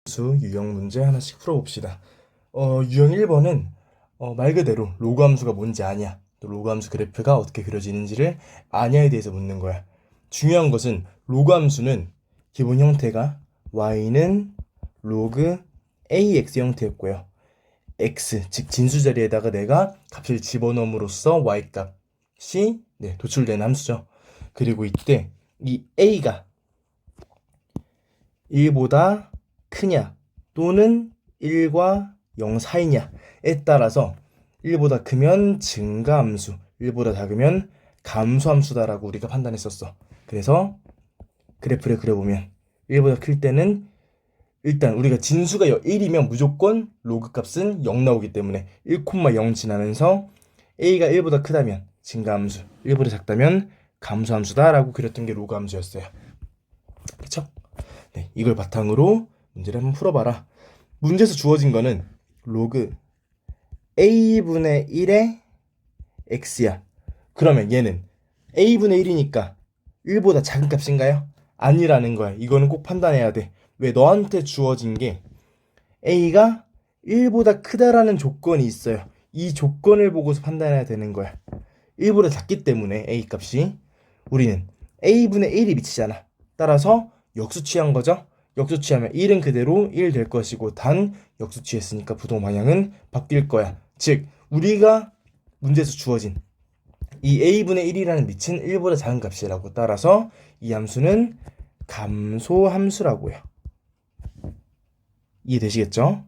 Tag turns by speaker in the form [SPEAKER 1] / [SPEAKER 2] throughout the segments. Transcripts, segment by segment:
[SPEAKER 1] 수 유형 문제 하나씩 풀어봅시다. 유형 1번은 말 그대로 로그 함수가 뭔지 아냐, 또 로그 함수 그래프가 어떻게 그려지는지를 아냐에 대해서 묻는 거야. 중요한 것은 로그 함수는 기본 형태가 y는 로그 ax 형태였고요. x, 즉 진수 자리에다가 내가 값을 집어넣음으로써 y 값이 도출되는 함수죠. 그리고 이때 이 a가 1보다 크냐 또는 1과 0 사이냐에 따라서 1보다 크면 증가함수, 1보다 작으면 감소함수다라고 우리가 판단했었어. 그래서 그래프를 그려보면 1보다 클 때는 일단 우리가 진수가 1이면 무조건 로그 값은 0 나오기 때문에 1,0 지나면서 a가 1보다 크다면 증가함수, 1보다 작다면 감소함수다라고 그렸던 게 로그 함수였어요. 그쵸? 네, 이걸 바탕으로 문제를 한번 풀어봐라. 문제에서 주어진 거는 로그 a분의 1의 x야. 그러면 얘는 a분의 1이니까 1보다 작은 값인가요? 아니라는 거야. 이거는 꼭 판단해야 돼. 왜? 너한테 주어진 게 a가 1보다 크다라는 조건이 있어요. 이 조건을 보고서 판단해야 되는 거야. 1보다 작기 때문에 a 값이 우리는 a분의 1이 미치잖아. 따라서 역수 취한 거죠. 역수 취하면 1은 그대로 1 될 것이고 단 역수 취했으니까 부동 방향은 바뀔 거야. 즉 우리가 문제에서 주어진 이 a분의 1이라는 밑은 1보다 작은 값이라고. 따라서 이 함수는 감소함수라고요. 이해되시겠죠?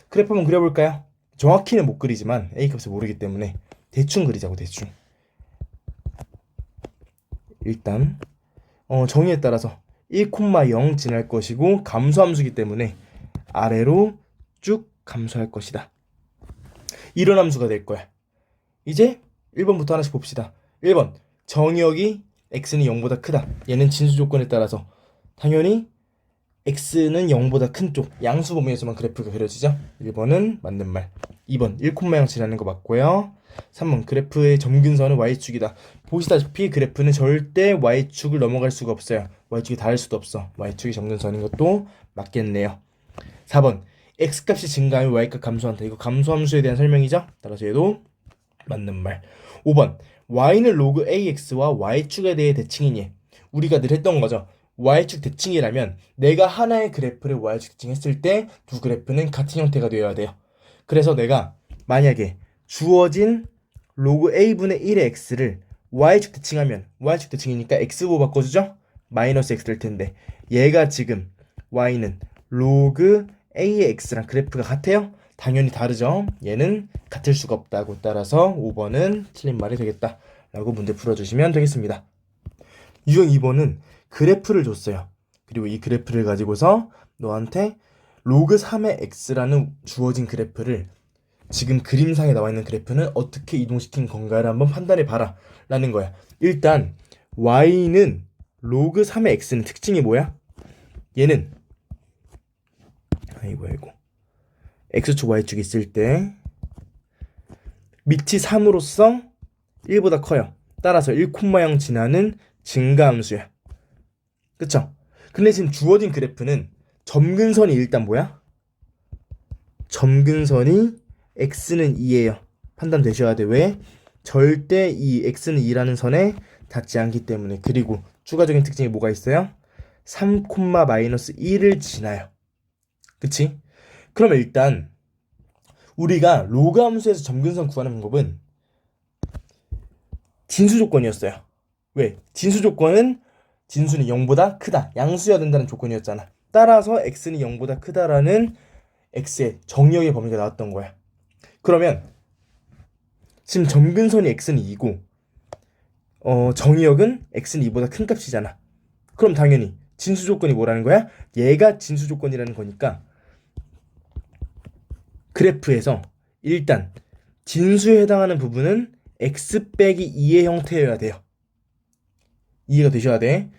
[SPEAKER 1] 그래프 한번 그려볼까요? 정확히는 못 그리지만 a 값을 모르기 때문에 대충 그리자고. 대충. 일단 정의에 따라서 1,0 지날 것이고 감소함수기 때문에 아래로 쭉 감소할 것이다. 이런 함수가 될 거야. 이제 1번부터 하나씩 봅시다. 1번 정의역이 x는 0보다 크다. 얘는 진수 조건에 따라서 당연히 x는 0보다 큰 쪽 양수 범위에서만 그래프가 그려지죠. 1번은 맞는 말. 2번 1,0 지나는 거 맞고요. 3번 그래프의 점근선은 y축이다. 보시다시피 그래프는 절대 y축을 넘어갈 수가 없어요. y축이 닿을 수도 없어. y축이 점근선인 것도 맞겠네요. 4번 x값이 증가하면 y값 감소한다. 이거 감소함수에 대한 설명이죠. 따라서 얘도 맞는 말. 5번 y는 로그 ax와 y축에 대해 대칭이니 우리가 늘 했던 거죠. y축 대칭이라면 내가 하나의 그래프를 y축 대칭했을 때 두 그래프는 같은 형태가 되어야 돼요. 그래서 내가 만약에 주어진 로그 a분의 1의 x를 y축 대칭하면 y축 대칭이니까 x로 바꿔주죠? 마이너스 x 될 텐데 얘가 지금 y는 로그 a의 x랑 그래프가 같아요? 당연히 다르죠? 얘는 같을 수가 없다고. 따라서 5번은 틀린 말이 되겠다 라고 문제 풀어주시면 되겠습니다. 유형 2번은 그래프를 줬어요. 그리고 이 그래프를 가지고서 너한테 로그 3의 x라는 주어진 그래프를 지금 그림상에 나와 있는 그래프는 어떻게 이동시킨 건가를 한번 판단해 봐라 라는 거야. 일단 y는 로그 3의 x는 특징이 뭐야? 얘는 아이고 x축 y축 있을 때 밑이 3으로서 1보다 커요. 따라서 1,0 지나는 증가함수야. 그쵸? 근데 지금 주어진 그래프는 점근선이 일단 뭐야? 점근선이 x는 2예요. 판단되셔야 돼. 왜? 절대 이 x는 2라는 선에 닿지 않기 때문에. 그리고 추가적인 특징이 뭐가 있어요? 3,-1을 지나요. 그치? 그러면 일단 우리가 로그 함수에서 점근선 구하는 방법은 진수 조건이었어요. 왜? 진수 조건은 진수는 0보다 크다. 양수여야 된다는 조건이었잖아. 따라서 x는 0보다 크다라는 x의 정의역의 범위가 나왔던 거야. 그러면 지금 점근선이 x는 2고 정의역은 x는 2보다 큰 값이잖아. 그럼 당연히 진수 조건이 뭐라는 거야? 얘가 진수 조건이라는 거니까 그래프에서 일단 진수에 해당하는 부분은 x 빼기 2의 형태여야 돼요. 이해가 되셔야 돼.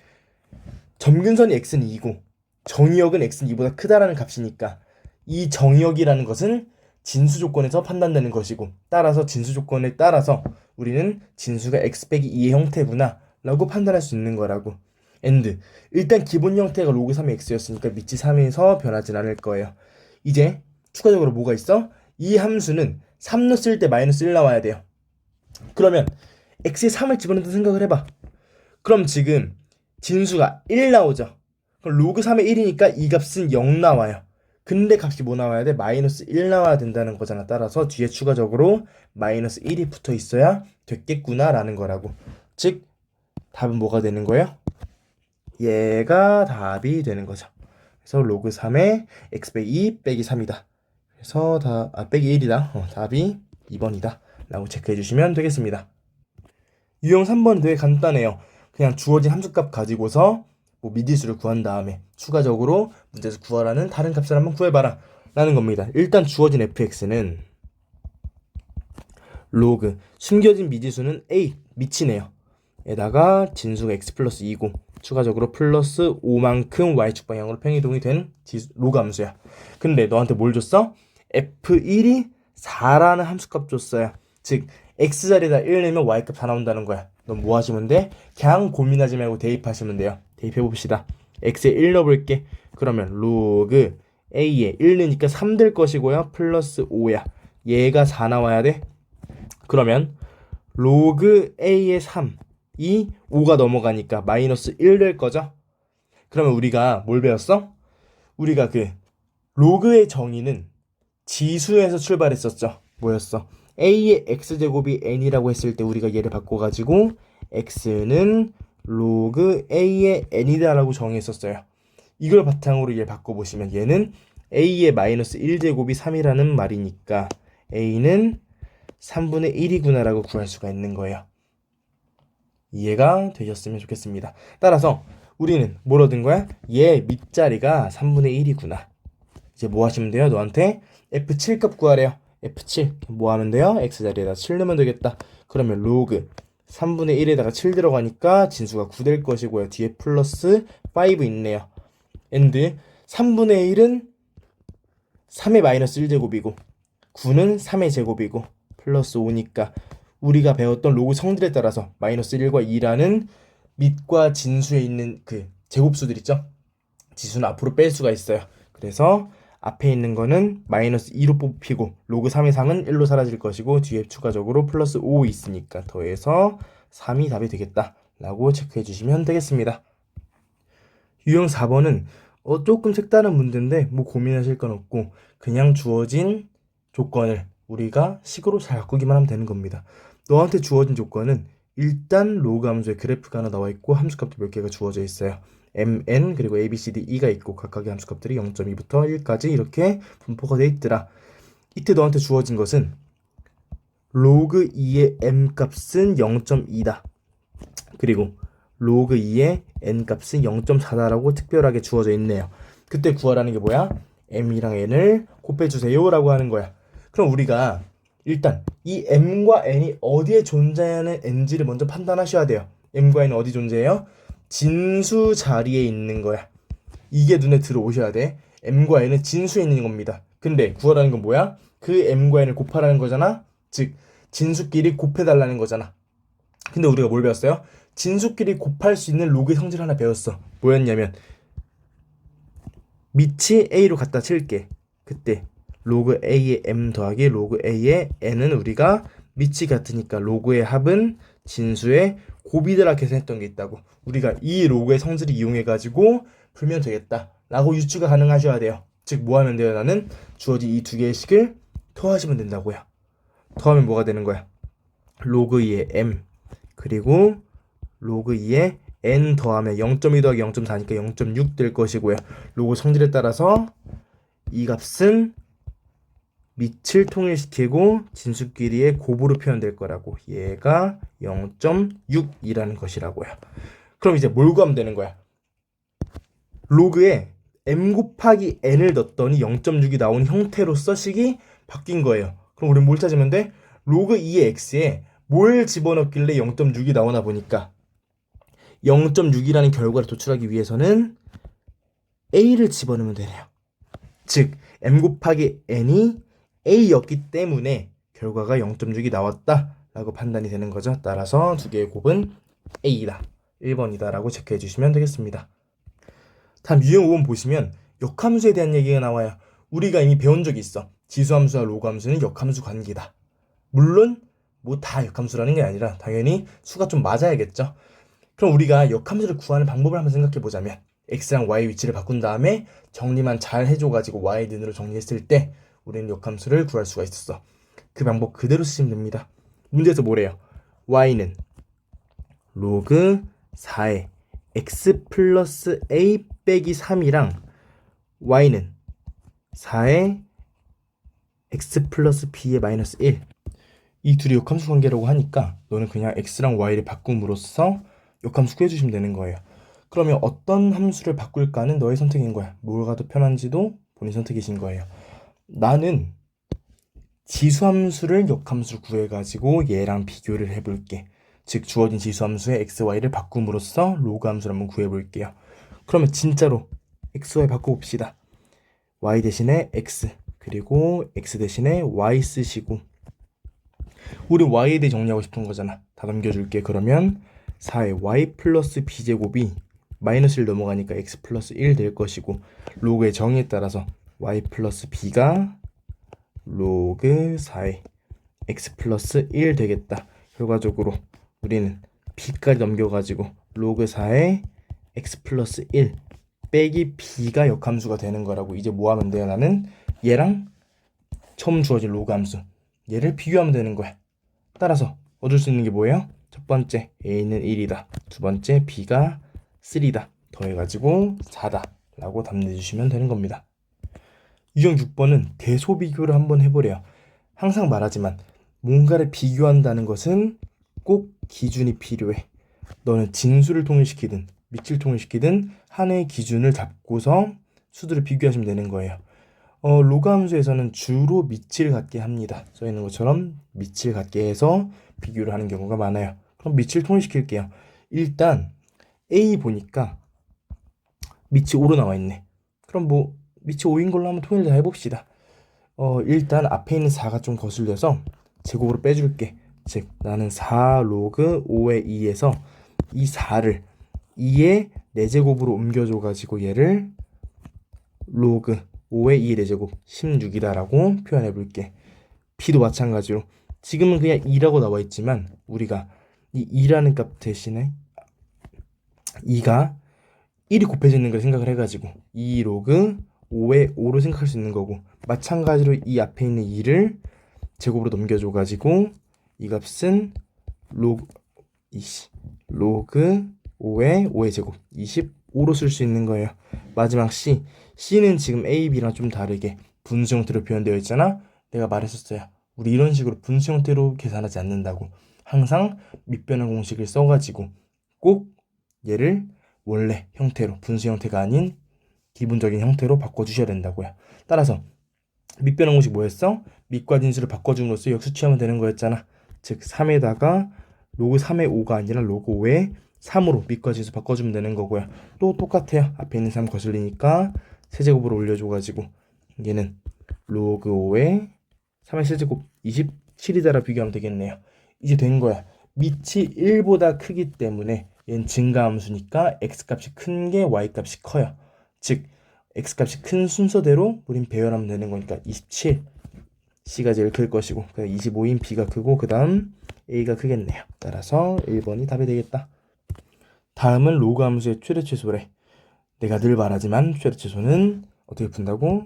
[SPEAKER 1] 점근선이 x는 2고 정의역은 x는 2보다 크다라는 값이니까 이 정의역이라는 것은 진수 조건에서 판단되는 것이고 따라서 진수 조건에 따라서 우리는 진수가 x 빼기 2의 형태구나 라고 판단할 수 있는 거라고. and 일단 기본 형태가 로그 3의 x였으니까 밑이 3에서 변하진 않을 거예요. 이제 추가적으로 뭐가 있어? 이 함수는 3 넣었을 때 마이너스 1 나와야 돼요. 그러면 x에 3을 집어넣는다 생각을 해봐. 그럼 지금 진수가 1 나오죠. 그럼 로그 3의 1이니까 이 값은 0 나와요. 근데 값이 뭐 나와야 돼? 마이너스 1 나와야 된다는 거잖아. 따라서 뒤에 추가적으로 마이너스 1이 붙어 있어야 됐겠구나 라는 거라고. 즉 답은 뭐가 되는 거예요? 얘가 답이 되는 거죠. 그래서 로그 3의 x 빼기 2 빼기 3이다. 그래서 빼기 1이다. 답이 2번이다. 라고 체크해 주시면 되겠습니다. 유형 3번 되게 간단해요. 그냥 주어진 함수값 가지고서 뭐 미지수를 구한 다음에 추가적으로 문제에서 구하라는 다른 값을 한번 구해봐라 라는 겁니다. 일단 주어진 fx는 로그 숨겨진 미지수는 a 미치네요. 에다가 진수가 x 플러스 2고 추가적으로 플러스 5만큼 y축 방향으로 평이동이 된 로그 함수야. 근데 너한테 뭘 줬어? f1이 4라는 함수값 줬어요. 즉 x자리에다 1 내면 y값 다 나온다는 거야. 넌 뭐 하시면 돼? 그냥 고민하지 말고 대입하시면 돼요. 대입해 봅시다. x에 1 넣어볼게. 그러면 로그 a에 1 넣으니까 3 될 것이고요. 플러스 5야. 얘가 4 나와야 돼. 그러면 로그 a에 3 이 5가 넘어가니까 마이너스 1 될 거죠. 그러면 우리가 뭘 배웠어? 우리가 그 로그의 정의는 지수에서 출발했었죠. 뭐였어? a의 x제곱이 n이라고 했을 때 우리가 얘를 바꿔가지고 x는 로그 a의 n이다 라고 정의했었어요. 이걸 바탕으로 얘를 바꿔보시면 얘는 a의 마이너스 1제곱이 3이라는 말이니까 a는 3분의 1이구나 라고 구할 수가 있는 거예요. 이해가 되셨으면 좋겠습니다. 따라서 우리는 뭘 얻은 거야? 얘 밑자리가 3분의 1이구나. 이제 뭐 하시면 돼요? 너한테 f7 값 구하래요. f7 뭐 하면 돼요? x자리에다 7 넣으면 되겠다. 그러면 로그 3분의 1에다가 7 들어가니까 진수가 9 될 것이고요. 뒤에 플러스 5 있네요. and 3분의 1은 3의 마이너스 1제곱이고 9는 3의 제곱이고 플러스 5니까 우리가 배웠던 로그 성질에 따라서 마이너스 1과 2라는 밑과 진수에 있는 그 제곱수들 있죠? 지수는 앞으로 뺄 수가 있어요. 그래서 앞에 있는 거는 마이너스 2로 뽑히고 로그 3의 3은 1로 사라질 것이고 뒤에 추가적으로 플러스 5 있으니까 더해서 3이 답이 되겠다 라고 체크해 주시면 되겠습니다. 유형 4번은 조금 색다른 문제인데 뭐 고민하실 건 없고 그냥 주어진 조건을 우리가 식으로 잘 바꾸기만 하면 되는 겁니다. 너한테 주어진 조건은 일단 로그 함수에 그래프가 하나 나와 있고 함수값도 몇 개가 주어져 있어요. mn 그리고 a, b, c, d, e가 있고 각각의 함수값들이 0.2부터 1까지 이렇게 분포가 돼 있더라. 이때 너한테 주어진 것은 로그 2의 m 값은 0.2다. 그리고 로그 2의 n 값은 0.4다라고 특별하게 주어져 있네요. 그때 구하라는 게 뭐야? m이랑 n을 곱해주세요 라고 하는 거야. 그럼 우리가 일단 이 m과 n이 어디에 존재하는 n지를 먼저 판단하셔야 돼요. m과 n은 어디 존재해요? 진수 자리에 있는 거야. 이게 눈에 들어오셔야 돼. m과 n은 진수에 있는 겁니다. 근데 구하라는 건 뭐야? 그 m과 n을 곱하라는 거잖아. 즉 진수끼리 곱해달라는 거잖아. 근데 우리가 뭘 배웠어요? 진수끼리 곱할 수 있는 로그의 성질 하나 배웠어. 뭐였냐면 밑이 a로 갖다 칠게. 그때 로그 a의 m 더하기 로그 a의 n은 우리가 밑이 같으니까 로그의 합은 진수의 곱이더라 계산했던 게 있다고. 우리가 이 로그의 성질을 이용해가지고 풀면 되겠다 라고 유추가 가능하셔야 돼요. 즉 뭐 하면 돼요? 나는 주어진 이 두 개의 식을 더하시면 된다고요. 더하면 뭐가 되는 거야? 로그 2의 m 그리고 로그 2의 n 더하면 0.2 더하기 0.4니까 0.6 될 것이고요. 로그 성질에 따라서 이 값은 밑을 통일시키고 진수끼리의 곱으로 표현될 거라고. 얘가 0.6이라는 것이라고요. 그럼 이제 뭘 구하면 되는 거야? 로그에 m 곱하기 n을 넣었더니 0.6이 나오는 형태로서 식이 바뀐 거예요. 그럼 우리는 뭘 찾으면 돼? 로그 2의 x에 뭘 집어넣길래 0.6이 나오나 보니까 0.6이라는 결과를 도출하기 위해서는 a를 집어넣으면 되네요. 즉 m 곱하기 n이 a였기 때문에 결과가 0.6이 나왔다 라고 판단이 되는 거죠. 따라서 두 개의 곱은 a다 1번이다 라고 체크해 주시면 되겠습니다. 다음 유형 5번 보시면 역함수에 대한 얘기가 나와요. 우리가 이미 배운 적이 있어. 지수함수와 로그함수는 역함수 관계다. 물론 뭐 다 역함수라는 게 아니라 당연히 수가 좀 맞아야겠죠. 그럼 우리가 역함수를 구하는 방법을 한번 생각해 보자면 x랑 y 위치를 바꾼 다음에 정리만 잘 해줘가지고 y 는으로 정리했을 때 우리는 역함수를 구할 수가 있었어. 그 방법 그대로 쓰시면 됩니다. 문제에서 뭐래요? y는 로그 4의 x 플러스 a 빼기 3이랑 y는 4의 x 플러스 b의 마이너스 1. 이 둘이 역함수 관계라고 하니까 너는 그냥 x랑 y를 바꿈으로써 역함수 구해주시면 되는 거예요. 그러면 어떤 함수를 바꿀까는 너의 선택인 거야. 뭐가 더 편한지도 본인 선택이신 거예요. 나는 지수함수를 역함수로 구해가지고 얘랑 비교를 해볼게. 즉 주어진 지수함수의 x, y를 바꿈으로써 로그함수를 한번 구해볼게요. 그러면 진짜로 x, y 바꿔봅시다. y 대신에 x 그리고 x 대신에 y 쓰시고 우리 y에 대해 정리하고 싶은 거잖아. 다 넘겨줄게. 그러면 4의 y 플러스 b제곱이 마이너스 1 넘어가니까 x 플러스 1 될 것이고 로그의 정의에 따라서 y 플러스 b가 로그 4의 x 플러스 1 되겠다. 결과적으로 우리는 b까지 넘겨가지고 로그 4의 x 플러스 1 빼기 b가 역함수가 되는 거라고. 이제 뭐 하면 돼요? 나는 얘랑 처음 주어진 로그 함수 얘를 비교하면 되는 거야. 따라서 얻을 수 있는 게 뭐예요? 첫 번째 a는 1이다. 두 번째 b가 3다. 더해가지고 4다 라고 답 내주시면 되는 겁니다. 유형 6번은 대소비교를 한번 해보래요. 항상 말하지만 뭔가를 비교한다는 것은 꼭 기준이 필요해. 너는 진수를 통일시키든 밑을 통일시키든 하나의 기준을 잡고서 수들을 비교하시면 되는 거예요. 로그 함수에서는 주로 밑을 갖게 합니다. 써있는 것처럼 밑을 갖게 해서 비교를 하는 경우가 많아요. 그럼 밑을 통일시킬게요. 일단 A 보니까 밑이 5로 나와 있네. 그럼 뭐 밑이 5인 걸로 한번 통일을 다 해봅시다. 일단 앞에 있는 4가 좀 거슬려서 제곱으로 빼줄게. 즉 나는 4 로그 5의 2에서 이 4를 2의 4제곱으로 옮겨줘가지고 얘를 로그 5의 2의 4제곱 16이다 라고 표현해 볼게. b도 마찬가지로 지금은 그냥 2라고 나와 있지만 우리가 이 2라는 값 대신에 2가 1이 곱해져 있는 걸 생각을 해가지고 2 로그 5의 5로 생각할 수 있는 거고, 마찬가지로 이 앞에 있는 2를 제곱으로 넘겨줘가지고 이 값은 로그 5의 5의 제곱 25로 쓸 수 있는 거예요. 마지막 C는 지금 A, B랑 좀 다르게 분수 형태로 표현되어 있잖아. 내가 말했었어요. 우리 이런 식으로 분수 형태로 계산하지 않는다고. 항상 밑변환 공식을 써가지고 꼭 얘를 원래 형태로, 분수 형태가 아닌 기본적인 형태로 바꿔주셔야 된다고요. 따라서 밑변환 공식 뭐였어? 밑과 진수를 바꿔줌으로써 역수 취하면 되는 거였잖아. 즉 3에다가 로그 3의 5가 아니라 로그 5의 3으로 밑과 진수 바꿔주면 되는 거고요. 또 똑같아요. 앞에 있는 3 거슬리니까 세제곱으로 올려줘가지고 얘는 로그 5의 3의 세제곱 27이다라 비교하면 되겠네요. 이제 된 거야. 밑이 1보다 크기 때문에 얘는 증가함수니까 x값이 큰 게 y값이 커요. 즉 x값이 큰 순서대로 우린 배열하면 되는 거니까 27 C가 제일 클 것이고 25인 B가 크고 그 다음 A가 크겠네요. 따라서 1번이 답이 되겠다. 다음은 로그 함수의 최대 최소래. 내가 늘 말하지만 최대 최소는 어떻게 푼다고?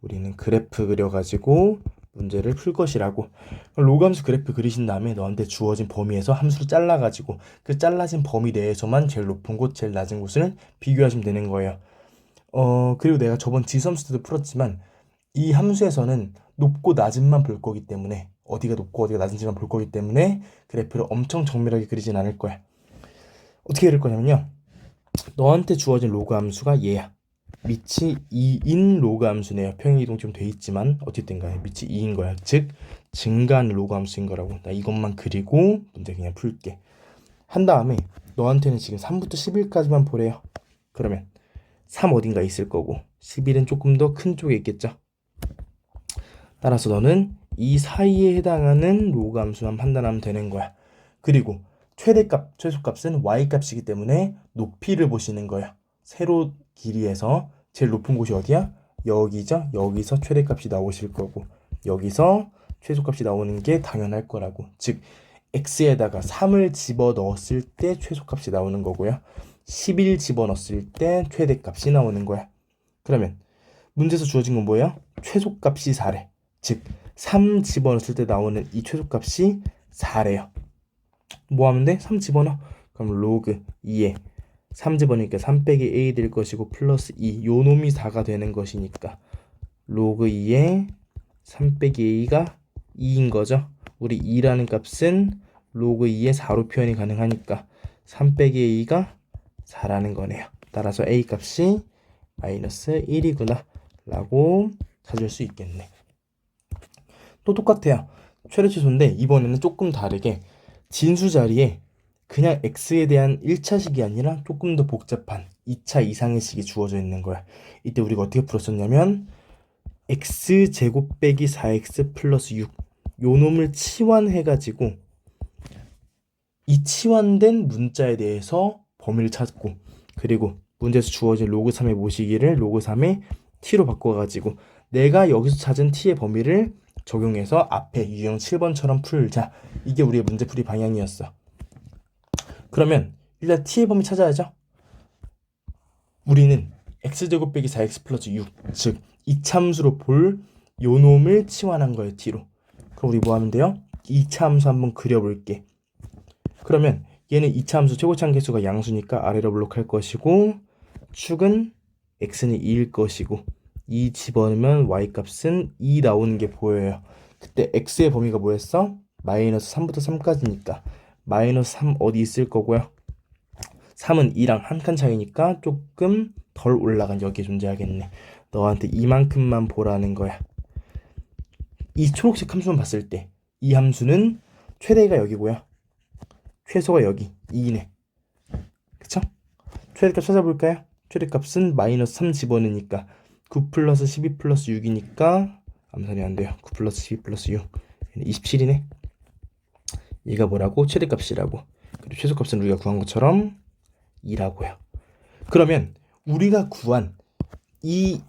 [SPEAKER 1] 우리는 그래프 그려가지고 문제를 풀 것이라고. 로그 함수 그래프 그리신 다음에 너한테 주어진 범위에서 함수를 잘라가지고 그 잘라진 범위 내에서만 제일 높은 곳, 제일 낮은 곳을 비교하시면 되는 거예요. 그리고 내가 저번 지수함수 때도 풀었지만 이 함수에서는 높고 낮은만 볼 거기 때문에, 어디가 높고 어디가 낮은지만 볼 거기 때문에 그래프를 엄청 정밀하게 그리진 않을 거야. 어떻게 그릴 거냐면요, 너한테 주어진 로그 함수가 얘야. 밑이 2인 로그 함수네요. 평행이동 좀 돼 있지만 어쨌든 간에 밑이 2인 거야. 즉 증가하는 로그 함수인 거라고. 나 이것만 그리고 문제 그냥 풀게. 한 다음에 너한테는 지금 3부터 11까지만 보래요. 그러면 3 어딘가 있을 거고 11은 조금 더 큰 쪽에 있겠죠. 따라서 너는 이 사이에 해당하는 로그 함수만 판단하면 되는 거야. 그리고 최소값은 y값이기 때문에 높이를 보시는 거예요. 세로 길이에서 제일 높은 곳이 어디야? 여기죠. 여기서 최대값이 나오실 거고 여기서 최소값이 나오는 게 당연할 거라고. 즉 x에다가 3을 집어넣었을 때 최소값이 나오는 거고요. 11 집어넣었을 때 최대값이 나오는 거야. 그러면 문제에서 주어진 건 뭐예요? 최소값이 4래. 즉 3 집어넣었을 때 나오는 이 최소값이 4래요. 뭐 하면 돼? 3 집어넣어. 그럼 로그 2에 3 집어넣으니까 3 빼기 a 될 것이고 플러스 2. 요 놈이 4가 되는 것이니까 로그 2에 3 빼기 a가 2인 거죠. 우리 2라는 값은 로그 2에 4로 표현이 가능하니까 3 빼기 a가 4라는 거네요. 따라서 a 값이 마이너스 1이구나 라고 찾을 수 있겠네. 또 똑같아요. 최대치수인데 이번에는 조금 다르게 진수 자리에 그냥 x에 대한 1차식이 아니라 조금 더 복잡한 2차 이상의 식이 주어져 있는 거야. 이때 우리가 어떻게 풀었었냐면 x제곱 빼기 4x 플러스 6 요 놈을 치환해가지고 이 치환된 문자에 대해서 범위를 찾고 그리고 문제에서 주어진 로그 3의 모시기를 로그 3의 t로 바꿔가지고 내가 여기서 찾은 t의 범위를 적용해서 앞에 유형 7번처럼 풀자. 이게 우리의 문제풀이 방향이었어. 그러면 일단 t의 범위 찾아야죠. 우리는 x제곱 빼기 4x 플러스 6 즉 이차함수로 볼 요놈을 치환한 거예요. t로. 그럼 우리 뭐 하면 돼요? 2차함수 한번 그려볼게. 그러면 얘는 2차함수 최고차항 개수가 양수니까 아래로 블록할 것이고 축은 x는 2일 것이고 2 집어넣으면 y값은 2 나오는 게 보여요. 그때 x의 범위가 뭐였어? 마이너스 3부터 3까지니까 마이너스 3 어디 있을 거고요. 3은 2랑 한 칸 차이니까 조금 덜 올라간 여기에 존재하겠네. 너한테 이만큼만 보라는 거야. 이 초록색 함수만 봤을 때 이 함수는 최대가 여기고요. 최소가 여기 2네. 그쵸? 최대값 찾아볼까요? 최대값은 마이너스 3 집어넣으니까 9 플러스 12 플러스 6이니까 암산이 안 돼요. 9 플러스 12 플러스 6 27이네. 얘가 뭐라고? 최대값이라고. 그리고 최소값은 우리가 구한 것처럼 2라고요. 그러면 우리가 구한 이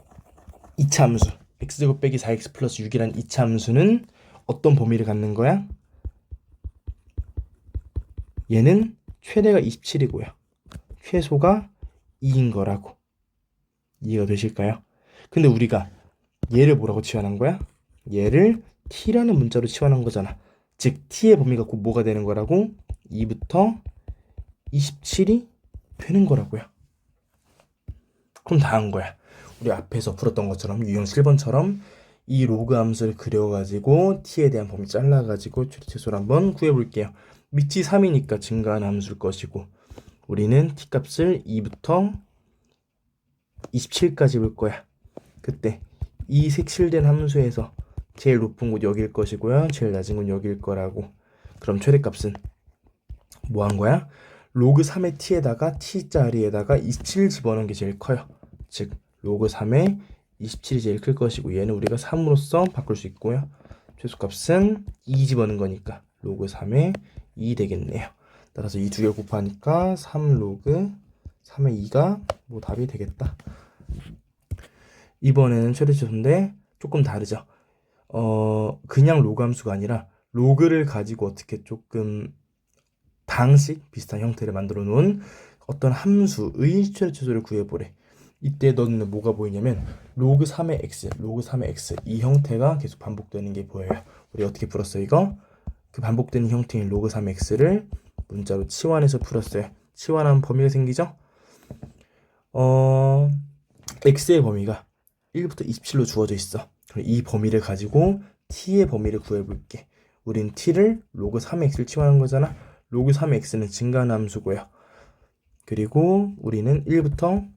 [SPEAKER 1] 2차 함수 x제곱 빼기 4x 플러스 6이란 2차 함수는 어떤 범위를 갖는 거야? 얘는 최대가 27이고요. 최소가 2인 거라고. 이해가 되실까요? 근데 우리가 얘를 뭐라고 치환한 거야? 얘를 t라는 문자로 치환한 거잖아. 즉 t의 범위가 곧 뭐가 되는 거라고? 2부터 27이 되는 거라고요. 그럼 다 한 거야. 우리 앞에서 풀었던 것처럼 유형 7번처럼 이 로그 함수를 그려가지고 t에 대한 범위 잘라가지고 최소를 한번 구해볼게요. 밑이 3이니까 증가하는 함수일 것이고 우리는 t값을 2부터 27까지 볼 거야. 그때 이 색칠된 함수에서 제일 높은 곳 여기일 것이고요. 제일 낮은 곳 여기일 거라고. 그럼 최대값은 뭐 한 거야? 로그 3의 t에다가 t 자리에다가 27 집어넣은 게 제일 커요. 즉 로그 3의 27이 제일 클 것이고 얘는 우리가 3으로써 바꿀 수 있고요. 최소값은 2 집어넣은 거니까 로그 3의 2 되겠네요. 따라서 이 두 개를 곱하니까 3 로그 3의 2가 뭐 답이 되겠다. 이번에는 최대치수인데 조금 다르죠. 그냥 로그 함수가 아니라 로그를 가지고 어떻게 조금 방식 비슷한 형태를 만들어 놓은 어떤 함수의 최대치수를 구해보래. 이때 너는 뭐가 보이냐면 로그 3의 x, 로그 3의 x 이 형태가 계속 반복되는 게 보여요. 우리 어떻게 풀었어 이거? 그 반복되는 형태인 로그 3의 x를 문자로 치환해서 풀었어요. 치환하면 범위가 생기죠? x의 범위가 1부터 27로 주어져 있어. 그럼 이 범위를 가지고 t의 범위를 구해볼게. 우린 t를 로그 3의 x를 치환한 거잖아. 로그 3의 x는 증가하는 함수고요. 그리고 우리는 1부터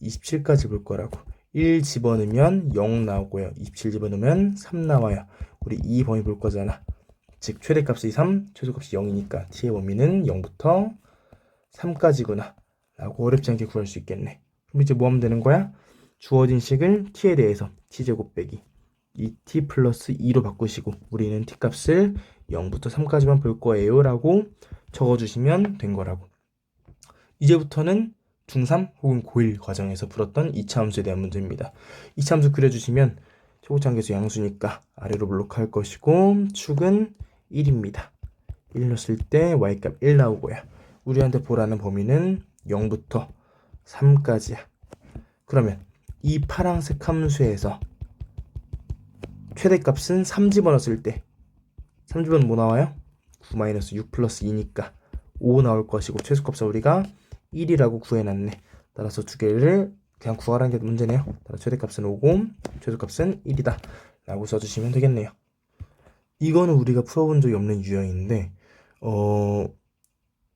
[SPEAKER 1] 27까지 볼 거라고. 1 집어넣으면 0 나오고요. 27 집어넣으면 3 나와요. 우리 이 범위 볼 거잖아. 즉 최대값이 3, 최소값이 0이니까 t의 범위는 0부터 3까지구나 라고 어렵지 않게 구할 수 있겠네. 그럼 이제 뭐 하면 되는 거야? 주어진 식을 t에 대해서 t제곱 빼기 2t 플러스 2로 바꾸시고 우리는 t값을 0부터 3까지만 볼 거예요 라고 적어주시면 된 거라고. 이제부터는 중3 혹은 고1 과정에서 풀었던 2차 함수에 대한 문제입니다. 2차 함수 그려주시면 최고차함계수 양수니까 아래로 블록할 것이고 축은 1입니다. 1 넣었을 때 y값 1 나오고요. 우리한테 보라는 범위는 0부터 3까지야. 그러면 이 파란색 함수에서 최대값은 3 집어넣었을 때 3 집어넣으면 뭐 나와요? 9-6 플러스 2니까 5 나올 것이고 최소값을 우리가 1이라고 구해놨네. 따라서 두 개를 그냥 구하라는 게 문제네요. 따라서 최대값은 5고 최소값은 1이다 라고 써주시면 되겠네요. 이거는 우리가 풀어본 적이 없는 유형인데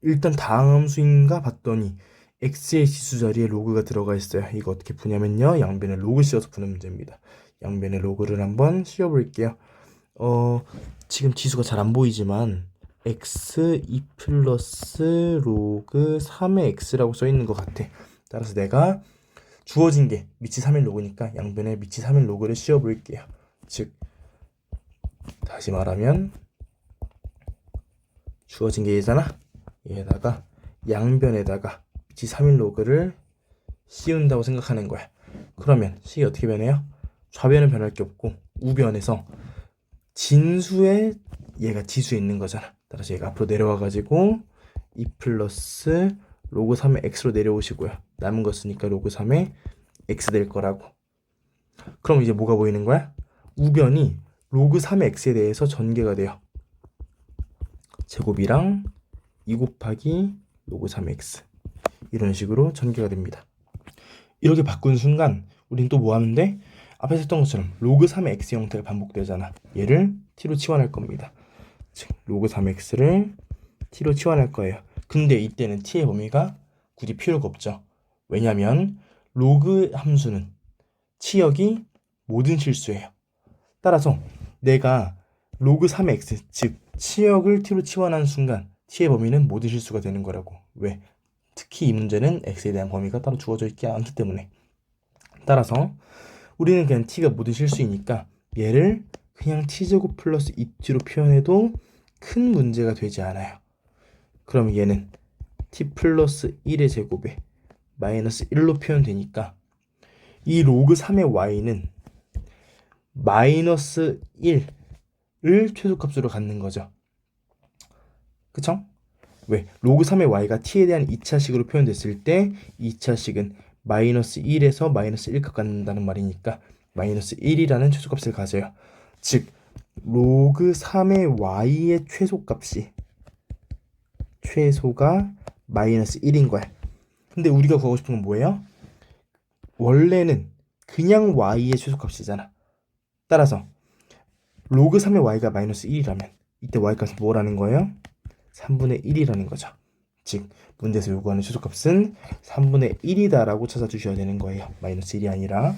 [SPEAKER 1] 일단 다항함수인가 봤더니 x의 지수 자리에 로그가 들어가 있어요. 이거 어떻게 푸냐면요, 양변에 로그 씌워서 푸는 문제입니다. 양변에 로그를 한번 씌워볼게요. 지금 지수가 잘 안 보이지만 x 2 플러스 로그 3의 x라고 써 있는 것 같아. 따라서 내가 주어진 게 미치 3일 로그니까 양변에 미치 3일 로그를 씌워볼게요. 즉 다시 말하면 주어진 게 얘잖아. 얘에다가 양변에다가 미치 3일 로그를 씌운다고 생각하는 거야. 그러면 식이 어떻게 변해요? 좌변은 변할 게 없고 우변에서 진수에 얘가 지수에 있는 거잖아. 따라서 얘가 앞으로 내려와가지고 2 플러스 로그 3의 x로 내려오시고요. 남은 거 쓰니까 로그 3의 x 될 거라고. 그럼 이제 뭐가 보이는 거야? 우변이 로그 3의 x에 대해서 전개가 돼요. 제곱이랑 2 곱하기 로그 3의 x 이런 식으로 전개가 됩니다. 이렇게 바꾼 순간 우린 또 뭐 하는데, 앞에서 했던 것처럼 로그 3의 x 형태가 반복되잖아. 얘를 t로 치환할 겁니다. 즉 로그 3x를 t로 치환할 거예요. 근데 이때는 t의 범위가 굳이 필요가 없죠. 왜냐면 로그 함수는 치역이 모든 실수예요. 따라서 내가 로그 3의 x, 즉 치역을 t로 치환한 순간 t의 범위는 모든 실수가 되는 거라고. 왜? 특히 이 문제는 x에 대한 범위가 따로 주어져 있지 않기 때문에. 따라서 우리는 그냥 t가 모든 실수이니까 얘를 그냥 t제곱 플러스 2t로 표현해도 큰 문제가 되지 않아요. 그럼 얘는 t 플러스 1의 제곱에 마이너스 1로 표현되니까 이 로그 3의 y는 마이너스 1을 최소값으로 갖는 거죠. 그쵸? 왜? 로그 3의 y가 t에 대한 2차식으로 표현됐을 때 2차식은 마이너스 1에서 마이너스 1값 갖는다는 말이니까 마이너스 1이라는 최소값을 가져요. 즉 로그 3의 y의 최소가 마이너스 1인 거야. 근데 우리가 구하고 싶은 건 뭐예요? 원래는 그냥 y의 최소값이잖아. 따라서 로그 3의 y가 마이너스 1이라면 이때 y값은 뭐라는 거예요? 3분의 1이라는 거죠. 즉 문제에서 요구하는 최소값은 3분의 1이다 라고 찾아주셔야 되는 거예요. 마이너스 1이 아니라.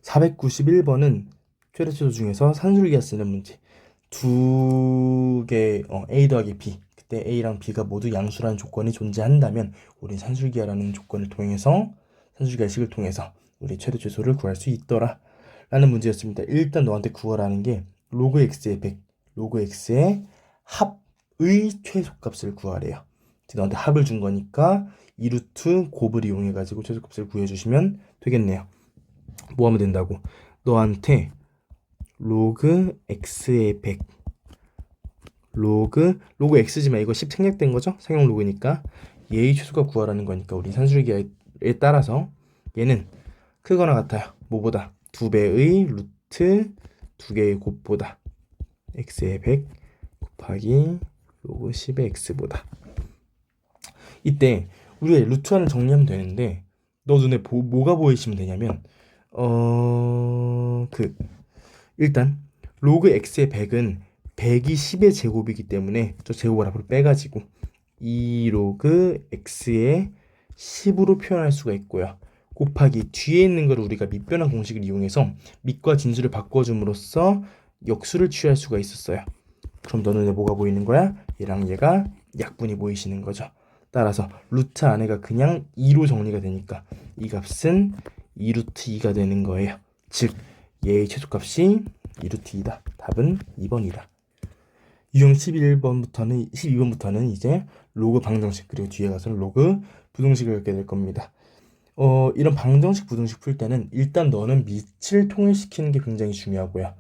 [SPEAKER 1] 491번은 최대치수 중에서 산술기가 쓰는 문제. 두 개, a 더하기 b, 그때 a랑 b가 모두 양수라는 조건이 존재한다면 우리 산술기하라는 조건을 통해서, 산술기의 식을 통해서 우리 최대치수를 구할 수 있더라 라는 문제였습니다. 일단 너한테 구하라는 게 로그 x의 100, 로그 x의 합의 최소값을 구하래요. 너한테 합을 준 거니까 2루트 곱을 이용해가지고 최소값을 구해주시면 되겠네요. 뭐 하면 된다고? 너한테 로그 x의 100, 로그 x지만 이거 10 생략된 거죠? 상용 로그니까 얘의 최소값 구하라는 거니까 우리 산술기에 따라서 얘는 크거나 같아요. 뭐보다? 2배의 루트 2개의 곱보다 x의 100 곱하기 로그 10의 x보다. 이때 우리가 루트화를 정리하면 되는데 너 눈에 뭐가 보이시면 되냐면 일단 로그 x의 100은 100이 10의 제곱이기 때문에 저 제곱을 앞으로 빼가지고 2 로그 x의 10으로 표현할 수가 있고요. 곱하기 뒤에 있는 걸 우리가 밑변환 공식을 이용해서 밑과 진수를 바꿔줌으로써 역수를 취할 수가 있었어요. 그럼 너 눈에 뭐가 보이는 거야? 얘랑 얘가 약분이 보이시는 거죠. 따라서 루트 안에가 그냥 2로 정리가 되니까 이 값은 2루트 2가 되는 거예요. 즉 얘의 최소값이 2루트 2다. 답은 2번이다. 유형 12번부터는 이제 로그 방정식, 그리고 뒤에 가서는 로그 부등식을 갖게 될 겁니다. 이런 방정식, 부등식 풀 때는 일단 너는 밑을 통일시키는 게 굉장히 중요하고요.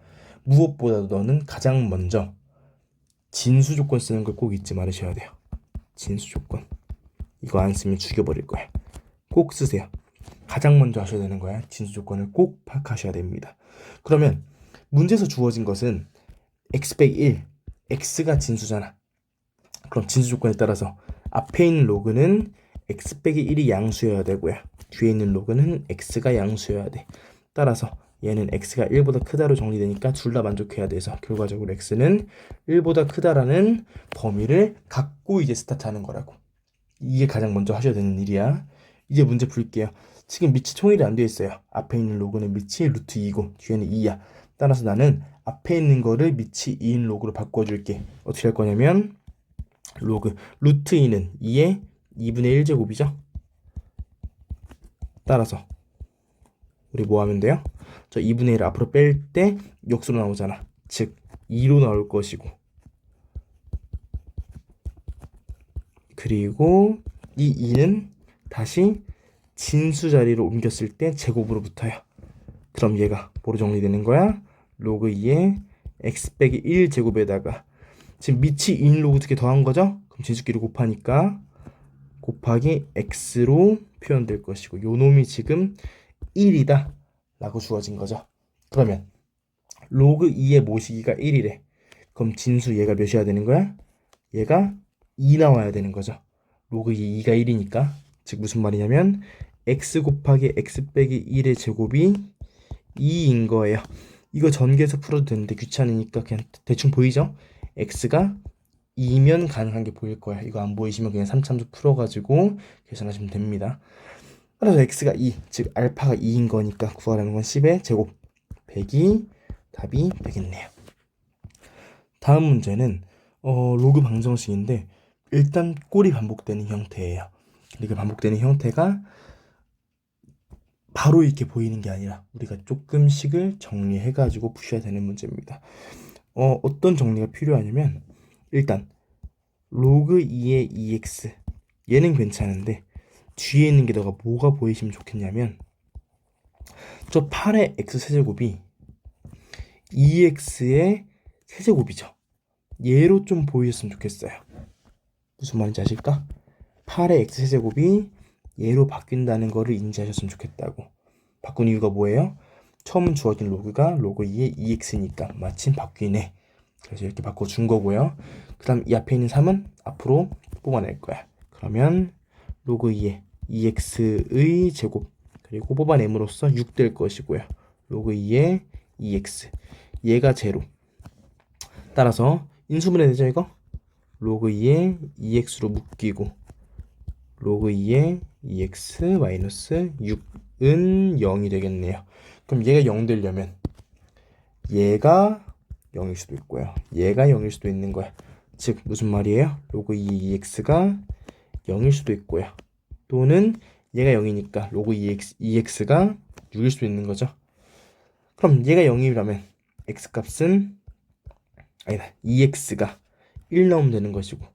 [SPEAKER 1] 무엇보다도 너는 가장 먼저 진수 조건 쓰는 걸 꼭 잊지 말으셔야 돼요. 진수 조건. 이거 안 쓰면 죽여버릴 거야. 꼭 쓰세요. 가장 먼저 하셔야 되는 거야. 진수 조건을 꼭 파악하셔야 됩니다. 그러면 문제에서 주어진 것은 x 빼기 1, x가 진수잖아. 그럼 진수 조건에 따라서 앞에 있는 로그는 x 빼기 1이 양수여야 되고요. 뒤에 있는 로그는 x가 양수여야 돼. 따라서 얘는 x가 1보다 크다로 정리되니까 둘 다 만족해야 돼서 결과적으로 x는 1보다 크다라는 범위를 갖고 이제 스타트하는 거라고. 이게 가장 먼저 하셔야 되는 일이야. 이제 문제 풀게요. 지금 밑이 통일이 안 되어 있어요. 앞에 있는 로그는 밑이 루트 2고 뒤에는 2야. 따라서 나는 앞에 있는 거를 밑이 2인 로그로 바꿔줄게. 어떻게 할 거냐면 로그 루트 2는 2의 2분의 1제곱이죠. 따라서 우리 뭐 하면 돼요? 저 2분의 1을 앞으로 뺄 때 역수로 나오잖아. 즉 2로 나올 것이고, 그리고 이 2는 다시 진수 자리로 옮겼을 때 제곱으로 붙어요. 그럼 얘가 뭐로 정리되는 거야? 로그 2의 x 빼기 1 제곱에다가 지금 밑이 2인 로그 두 개 더한 거죠? 그럼 진수끼리 곱하니까 곱하기 x로 표현될 것이고, 요 놈이 지금 1이다 라고 주어진 거죠. 그러면 로그 2의 모시기가 1이래. 그럼 진수 얘가 몇이어야 되는 거야? 얘가 2 나와야 되는 거죠. 로그 2가 1이니까. 즉 무슨 말이냐면 x 곱하기 x 빼기 1의 제곱이 2인 거예요. 이거 전개해서 풀어도 되는데 귀찮으니까 그냥 대충 보이죠? x가 2면 가능한 게 보일 거야. 이거 안 보이시면 그냥 3참수 풀어가지고 계산하시면 됩니다. 따라서 x가 2, 즉 알파가 2인 거니까 구하라는 건 10의 제곱 100이 답이 되겠네요. 다음 문제는 로그 방정식인데 일단 꼴이 반복되는 형태예요. 근데 그 반복되는 형태가 바로 이렇게 보이는 게 아니라 우리가 조금씩을 정리해가지고 푸셔야 되는 문제입니다. 어떤 정리가 필요하냐면 일단 로그 2의 2x 얘는 괜찮은데 뒤에 있는 게 너가 뭐가 보이시면 좋겠냐면 저 8의 x 세제곱이 2x의 세제곱이죠. 얘로 좀 보이셨으면 좋겠어요. 무슨 말인지 아실까? 8의 x 세제곱이 얘로 바뀐다는 거를 인지하셨으면 좋겠다고. 바꾼 이유가 뭐예요? 처음 주어진 로그가 로그 2의 2x니까 마침 바뀌네. 그래서 이렇게 바꿔준 거고요. 그 다음 이 앞에 있는 3은 앞으로 뽑아낼 거야. 그러면 로그 2의 2x의 제곱 그리고 뽑아냄으로써 6 될 것이고요. 로그 2의 2x 얘가 제로. 따라서 인수분해 되죠 이거? 로그 2의 2x로 묶이고 로그 2의 2x 마이너스 6은 0이 되겠네요. 그럼 얘가 0 되려면 얘가 0일 수도 있고요. 얘가 0일 수도 있는 거야. 즉 무슨 말이에요? 로그 2x가 0일 수도 있고요. 또는 얘가 0이니까 로그 2x가 6일 수도 있는 거죠. 그럼 얘가 0이라면 x값은 아니다. 2x가 1 나오면 되는 것이고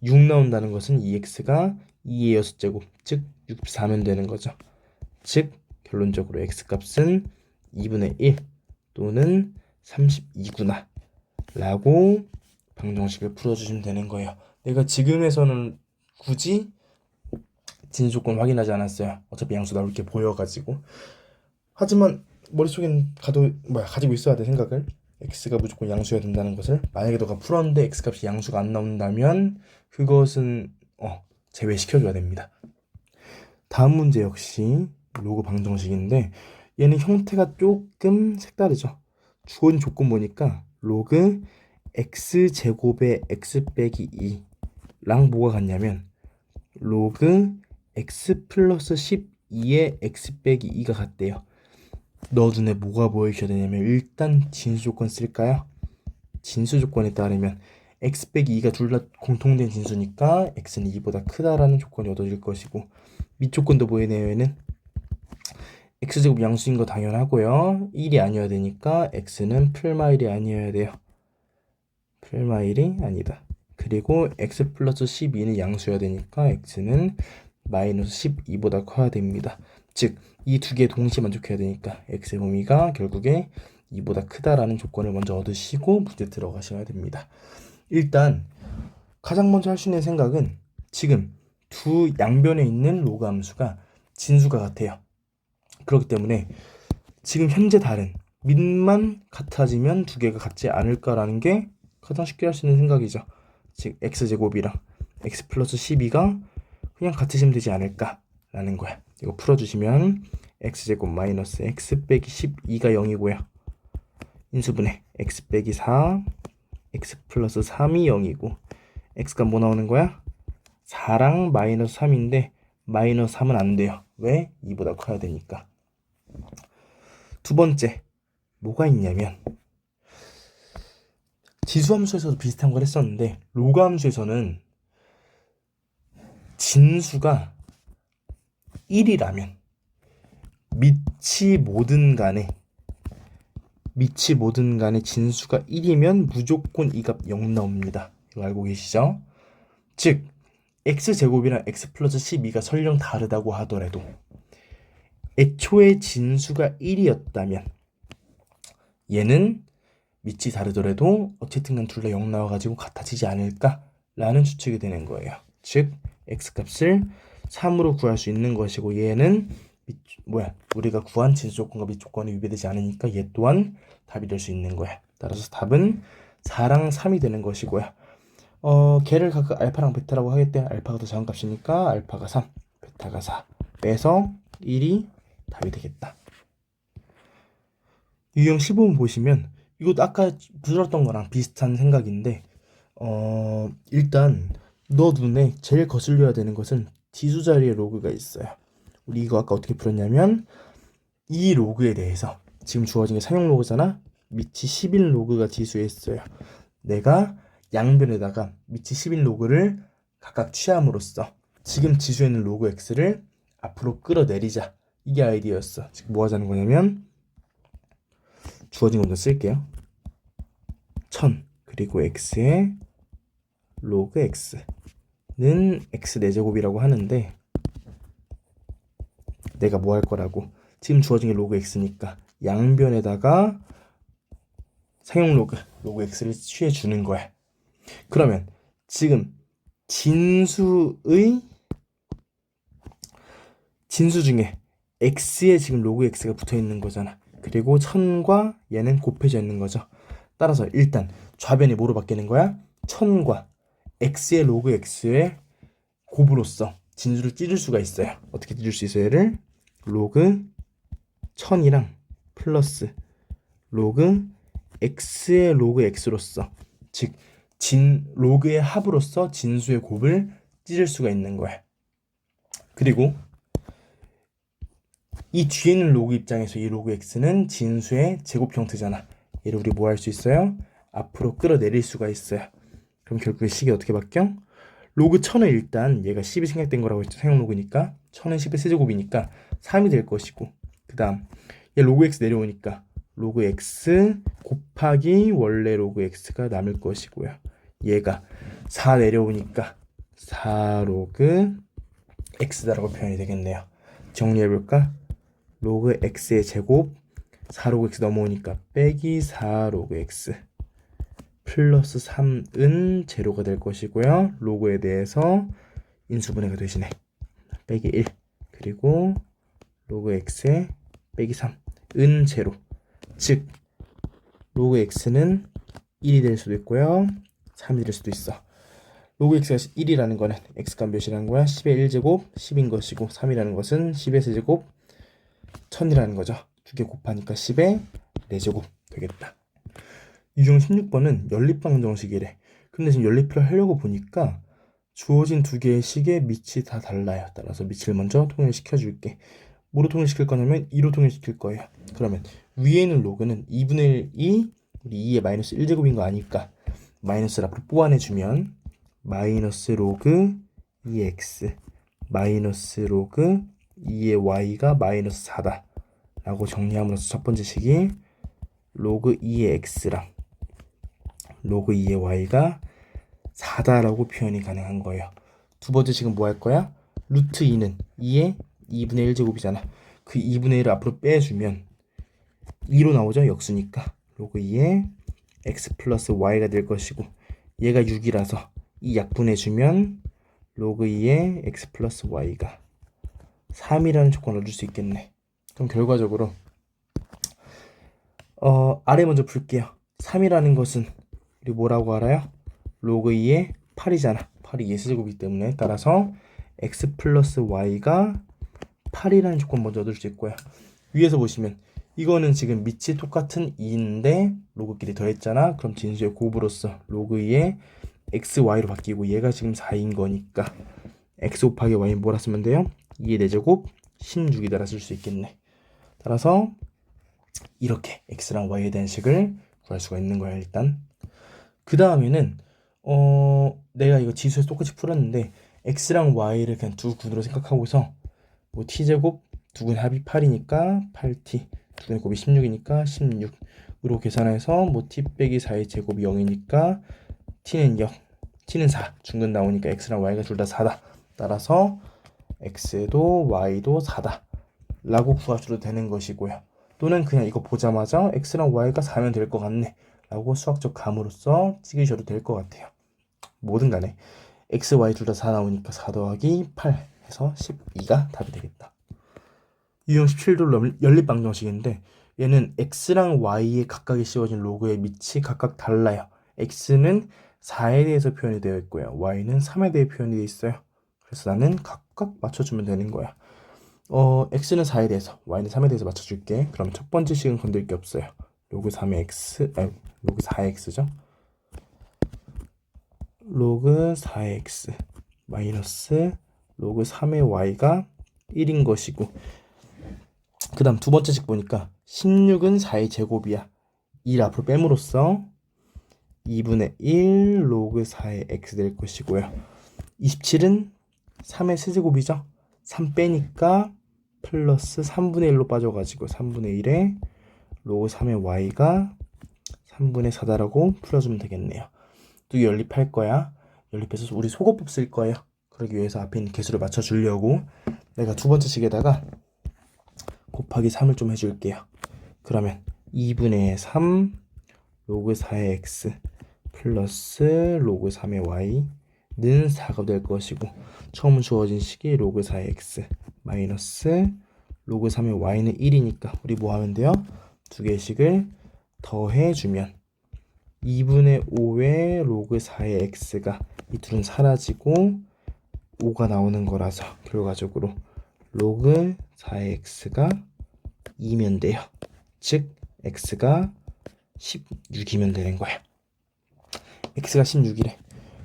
[SPEAKER 1] 6 나온다는 것은 2x가 2의 6제곱 즉 64면 되는 거죠. 즉 결론적으로 x값은 2분의 1 또는 32구나 라고 방정식을 풀어주시면 되는 거예요. 내가 지금에서는 굳이 진수조건 확인하지 않았어요. 어차피 양수 나올 게 보여가지고. 하지만 머릿속엔 가지고 있어야 돼 생각을. x가 무조건 양수여야 된다는 것을. 만약에 너가 풀었는데 x값이 양수가 안 나온다면 그것은 제외시켜줘야 됩니다. 다음 문제 역시 로그 방정식인데 얘는 형태가 조금 색다르죠. 주어진 조건 보니까 로그 x제곱의 x 빼기 2랑 뭐가 같냐면 로그 x 플러스 12의 x 빼기 2가 같대요. 너 눈에 뭐가 보이셔야 되냐면 일단 진수 조건 쓸까요? 진수 조건에 따르면 x 빼기 2가 둘 다 공통된 진수니까 x는 2보다 크다라는 조건이 얻어질 것이고 밑 조건도 보이네요. 얘는 x제곱 양수인 거 당연하고요. 1이 아니어야 되니까 x는 풀마 1이 아니어야 돼요. 풀마일이 아니다. 그리고 x 플러스 12는 양수여야 되니까 x는 마이너스 12보다 커야 됩니다. 즉 이 두 개 동시에 만족해야 되니까 x의 범위가 결국에 2보다 크다라는 조건을 먼저 얻으시고 문제 들어가셔야 됩니다. 일단 가장 먼저 할 수 있는 생각은 지금 두 양변에 있는 로그 함수가 진수가 같아요. 그렇기 때문에 지금 현재 다른 밑만 같아지면 두 개가 같지 않을까라는 게 가장 쉽게 할 수 있는 생각이죠. 즉 x제곱이랑 x 플러스 12가 그냥 같으시면 되지 않을까라는 거야. 이거 풀어주시면 x제곱 마이너스 x 빼기 12가 0이고요. 인수분해 x 빼기 4, x 플러스 3이 0이고 x가 뭐 나오는 거야? 4랑 마이너스 3인데 마이너스 3은 안 돼요. 왜? 2보다 커야 되니까. 두 번째 뭐가 있냐면 지수함수에서도 비슷한 걸 했었는데 로그 함수에서는 진수가 1이라면 밑이 뭐든 간에 진수가 1이면 무조건 이 값 0 나옵니다. 이거 알고 계시죠? 즉 x제곱이랑 x 플러스 12가 설령 다르다고 하더라도 애초에 진수가 1이었다면 얘는 밑이 다르더라도 어쨌든 간 둘 다 0 나와가지고 같아지지 않을까라는 추측이 되는 거예요. 즉 x값을 3으로 구할 수 있는 것이고 얘는 우리가 구한 진수 조건과 밑 조건이 위배되지 않으니까 얘 또한 답이 될 수 있는 거야. 따라서 답은 4랑 3이 되는 것이고요. 걔를 각각 알파랑 베타라고 하겠대. 알파가 더 작은 값이니까 알파가 3, 베타가 4 빼서 1이 답이 되겠다. 유형 15번 보시면 이것도 아까 들었던 거랑 비슷한 생각인데 일단 너 눈에 제일 거슬려야 되는 것은 지수 자리에 로그가 있어요. 우리 이거 아까 어떻게 풀었냐면 이 로그에 대해서 지금 주어진 게 상용 로그잖아. 밑이 11 로그가 지수에 있어요. 내가 양변에다가 밑이 11 로그를 각각 취함으로써 지금 지수에 있는 로그 x를 앞으로 끌어내리자. 이게 아이디어였어. 지금 뭐 하자는 거냐면 주어진 거 먼저 쓸게요. 1000 그리고 x의 로그 x는 x 4제곱이라고 하는데 내가 뭐 할 거라고 지금 주어진 게 로그 x니까 양변에다가 상용 로그 x를 취해 주는 거야. 그러면 지금 진수 중에 x에 지금 로그 x가 붙어 있는 거잖아. 그리고 1000과 얘는 곱해져 있는 거죠. 따라서 일단 좌변이 뭐로 바뀌는 거야? 1000과 x의 로그 x의 곱으로써 진수를 찢을 수가 있어요. 어떻게 찢을 수 있어요? 얘를 로그 1000이랑 플러스 로그 x의 로그 x로서 즉 로그의 합으로서 진수의 곱을 찢을 수가 있는 거야. 그리고 이 뒤에 있는 로그 입장에서 이 로그 x는 진수의 제곱 형태잖아. 얘를 우리 뭐 할 수 있어요? 앞으로 끌어내릴 수가 있어요. 그럼 결국에 식이 어떻게 바뀌어? 로그 1000은 일단 얘가 10이 생략된 거라고 했죠. 상용 로그니까 1000은 10의 세제곱이니까 3이 될 것이고 그 다음 얘 로그 x 내려오니까 로그 x 곱하기 원래 로그 x가 남을 것이고요. 얘가 4 내려오니까 4 로그 x다라고 표현이 되겠네요. 정리해볼까? 로그 x의 제곱 4 로그 x 넘어오니까 빼기 4 로그 x 플러스 3은 제로가 될 것이고요. 로그에 대해서 인수분해가 되시네. 빼기 1 그리고 로그 x에 빼기 3은 제로. 즉 로그 x는 1이 될 수도 있고요. 3이 될 수도 있어. 로그 x가 1이라는 거는 x가 몇이라는 거야? 10의 1제곱 10인 것이고 3이라는 것은 10의 세제곱 1000이라는 거죠. 두 개 곱하니까 10의 4제곱 되겠다. 유형 16번은 연립방 정식이래. 근데 지금 연립을 하려고 보니까 주어진 두 개의 식의 밑이 다 달라요. 따라서 밑을 먼저 통일시켜 줄게. 뭐로 통일시킬 거냐면 2로 통일시킬 거예요. 그러면 위에 있는 로그는 2분의 1이 우리 2의 마이너스 1제곱인 거 아니까 마이너스를 앞으로 뽑아내주면 마이너스 로그 2x 마이너스 로그 2의 y가 마이너스 4다 라고 정리함으로써 첫 번째 식이 로그 2의 x랑 로그 2의 y가 4다라고 표현이 가능한 거예요. 두 번째 식은 뭐 할 거야? 루트 2는 2의 2분의 1제곱이잖아. 그 2분의 1을 앞으로 빼주면 2로 나오죠? 역수니까. 로그 2의 x 플러스 y가 될 것이고 얘가 6이라서 이 약분해주면 로그 2의 x 플러스 y가 3이라는 조건을 얻을 수 있겠네. 그럼 결과적으로 아래 먼저 풀게요. 3이라는 것은 우리 뭐라고 알아요? 로그 2의 8이잖아. 8이 예수제곱이기 때문에 따라서 x 플러스 y가 8이라는 조건 먼저 얻을 수 있고요. 위에서 보시면 이거는 지금 밑이 똑같은 2인데 로그끼리 더했잖아. 그럼 진수의 곱으로서 로그 2의 x, y로 바뀌고 얘가 지금 4인 거니까 x 곱하기 y는 뭐라 쓰면 돼요? 2의 4제곱 16이다라 쓸 수 있겠네. 따라서 이렇게 x랑 y에 대한 식을 구할 수가 있는 거야 일단. 그 다음에는 내가 이거 지수에서 똑같이 풀었는데 x랑 y를 그냥 두 군으로 생각하고서 뭐 t제곱 두 군 합이 8이니까 8t 두 군의 곱이 16이니까 16으로 계산해서 뭐 t 빼기 4의 제곱이 0이니까 t는 0, t는 4 중근 나오니까 x랑 y가 둘 다 4다. 따라서 x도 y도 4다 라고 구하셔도 되는 것이고요. 또는 그냥 이거 보자마자 x랑 y가 4면 될 것 같네 라고 수학적 감으로써 찍으셔도 될 것 같아요. 뭐든 간에 x, y 둘 다 4 나오니까 4 더하기 8 해서 12가 답이 되겠다. 유형 17도 연립방정식인데 얘는 x랑 y에 각각에 씌워진 로그의 밑이 각각 달라요. x는 4에 대해서 표현이 되어 있고요. y는 3에 대해 표현이 되어 있어요. 그래서 나는 각각 맞춰주면 되는 거야. x는 4에 대해서, y는 3에 대해서 맞춰줄게. 그럼 첫 번째 식은 건들 게 없어요. 로그 3의 x, 로그 4의 x죠. 로그 4의 x 마이너스 로그 3의 y가 1인 것이고, 그 다음 두 번째 식 보니까 16은 4의 제곱이야. 1 앞으로 뺨으로써 2분의 1 로그 4의 x 될 것이고요. 27은 3의 세제곱이죠. 3 빼니까 플러스 3분의 1로 빠져가지고 3분의 1에 로그 3의 y가 3분의 4다라고 풀어주면 되겠네요. 또 연립할 거야. 연립해서 우리 소거법 쓸 거예요. 그러기 위해서 앞에 있는 개수를 맞춰주려고 내가 두 번째 식에다가 곱하기 3을 좀 해줄게요. 그러면 2분의 3 로그 4의 x 플러스 로그 3의 y는 4가 될 것이고, 처음 주어진 식이 로그 4의 x 마이너스 로그 3의 y는 1이니까 우리 뭐 하면 돼요? 두 개의 식을 더해주면 2분의 5의 로그 4의 x가 이 둘은 사라지고 5가 나오는 거라서 결과적으로 로그 4의 x가 2면 돼요. 즉 x가 16이면 되는 거야. x가 16이래.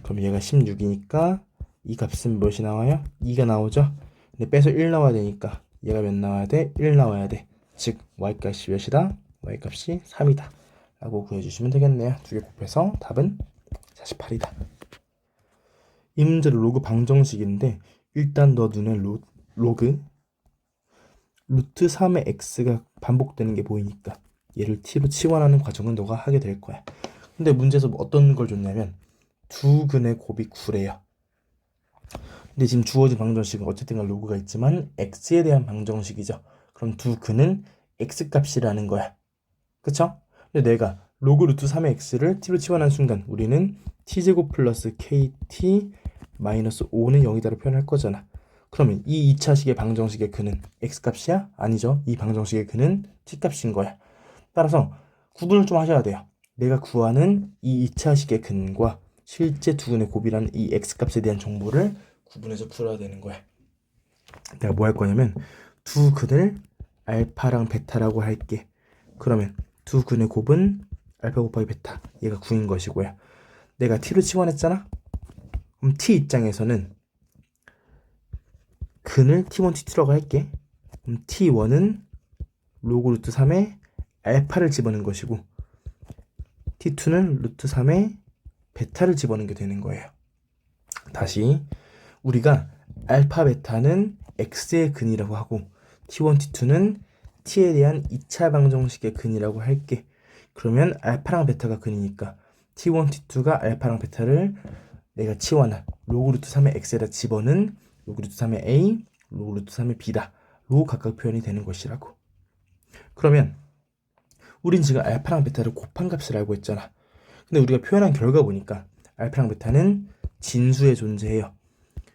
[SPEAKER 1] 그럼 얘가 16이니까 이 값은 무엇이 나와요? 2가 나오죠? 근데 빼서 1 나와야 되니까 얘가 몇 나와야 돼? 1 나와야 돼. 즉 y값이 몇이다? y값이 3이다 라고 구해주시면 되겠네요. 두 개 곱해서 답은 48이다. 이 문제는 로그 방정식인데 일단 너 눈에 로그 루트 3의 x가 반복되는 게 보이니까 얘를 t로 치환하는 과정은 너가 하게 될 거야. 근데 문제에서 어떤 걸 줬냐면 두 근의 곱이 9래요. 근데 지금 주어진 방정식은 어쨌든 로그가 있지만 x에 대한 방정식이죠. 그럼 두 근은 x값이라는 거야. 그쵸? 근데 내가 로그 루트 3의 x를 t로 치환한 순간 우리는 t제곱 플러스 kt 마이너스 5는 0이다로 표현할 거잖아. 그러면 이 2차식의 방정식의 근은 x값이야? 아니죠. 이 방정식의 근은 t값인 거야. 따라서 구분을 좀 하셔야 돼요. 내가 구하는 이 2차식의 근과 실제 두 근의 곱이라는 이 x값에 대한 정보를 구분해서 풀어야 되는 거야. 내가 뭐 할 거냐면 두 근을 알파랑 베타라고 할게. 그러면 두 근의 곱은 알파 곱하기 베타, 얘가 9인 것이고요. 내가 t로 치환했잖아? 그럼 t 입장에서는 근을 t1, t2라고 할게. 그럼 t1은 로그 루트 3에 알파를 집어넣은 것이고 t2는 루트 3에 베타를 집어넣은 게 되는 거예요. 다시 우리가 알파 베타는 x의 근이라고 하고 t1, t2는 t에 대한 2차 방정식의 근이라고 할게. 그러면 알파랑 베타가 근이니까 t1, t2가 알파랑 베타를 내가 치환한 로그 루트 3의 x에다 집어넣은 로그 루트 3의 a, 로그 루트 3의 b다. 로 각각 표현이 되는 것이라고. 그러면 우린 지금 알파랑 베타를 곱한 값을 알고 있잖아. 근데 우리가 표현한 결과 보니까 알파랑 베타는 진수에 존재해요.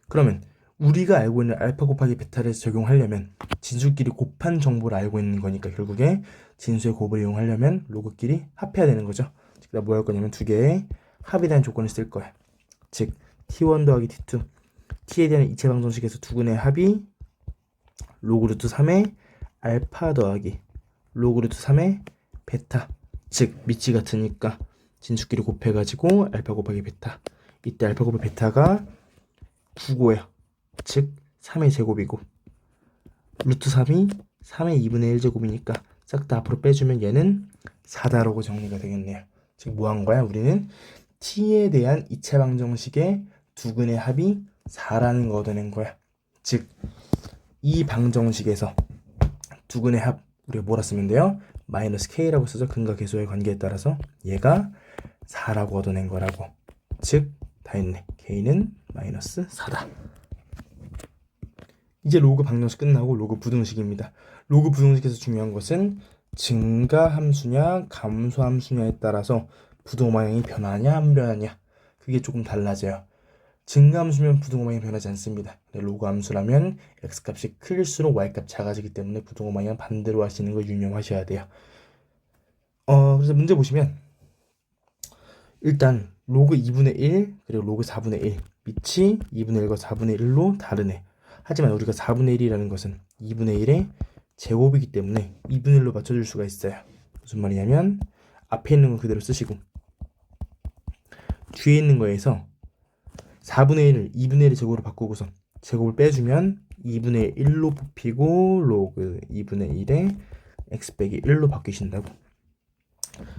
[SPEAKER 1] 그러면 우리가 알고 있는 알파 곱하기 베타를 적용하려면 진수끼리 곱한 정보를 알고 있는 거니까 결국에 진수의 곱을 이용하려면 로그끼리 합해야 되는 거죠. 즉, 나 뭐 할 거냐면 두 개의 합에 대한 조건을 쓸 거야. 즉 t1 더하기 t2, t에 대한 이체 방정식에서 두근의 합이 로그 루트 3의 알파 더하기 로그 루트 3의 베타, 즉 밑이 같으니까 진수끼리 곱해가지고 알파 곱하기 베타. 이때 알파 곱하기 베타가 9고야. 즉 3의 제곱이고 루트 3이 3의 2분의 1 제곱이니까 싹 다 앞으로 빼주면 얘는 4다라고 정리가 되겠네요. 즉 뭐 한 거야? 우리는 t에 대한 이체 방정식의 두근의 합이 4라는 거 얻어낸 거야. 즉 이 방정식에서 두근의 합 우리가 뭐라 쓰면 돼요? 마이너스 k라고 쓰죠. 근과 계수의 관계에 따라서 얘가 4라고 얻어낸 거라고. 즉 다 했네. k는 마이너스 4다. 이제 로그 방정식 끝나고 로그 부등식입니다. 로그 부등식에서 중요한 것은 증가 함수냐 감소 함수냐에 따라서 부등호 방향이 변하냐 안 변하냐, 그게 조금 달라져요. 증가 함수면 부등호 방향이 변하지 않습니다. 로그 함수라면 x값이 클수록 y값 작아지기 때문에 부등호 방향 반대로 하시는 거 유념하셔야 돼요. 그래서 문제 보시면 일단 로그 2분의 1 그리고 로그 4분의 1 밑이 2분의 1과 4분의 1로 다르네. 하지만 우리가 4분의 1이라는 것은 2분의 1의 제곱이기 때문에 2분의 1로 맞춰줄 수가 있어요. 무슨 말이냐면 앞에 있는 건 그대로 쓰시고 뒤에 있는 거에서 4분의 1을 2분의 1의 제곱으로 바꾸고서 제곱을 빼주면 2분의 1로 뽑히고 로그 2분의 1에 x 빼기 1로 바뀌신다고.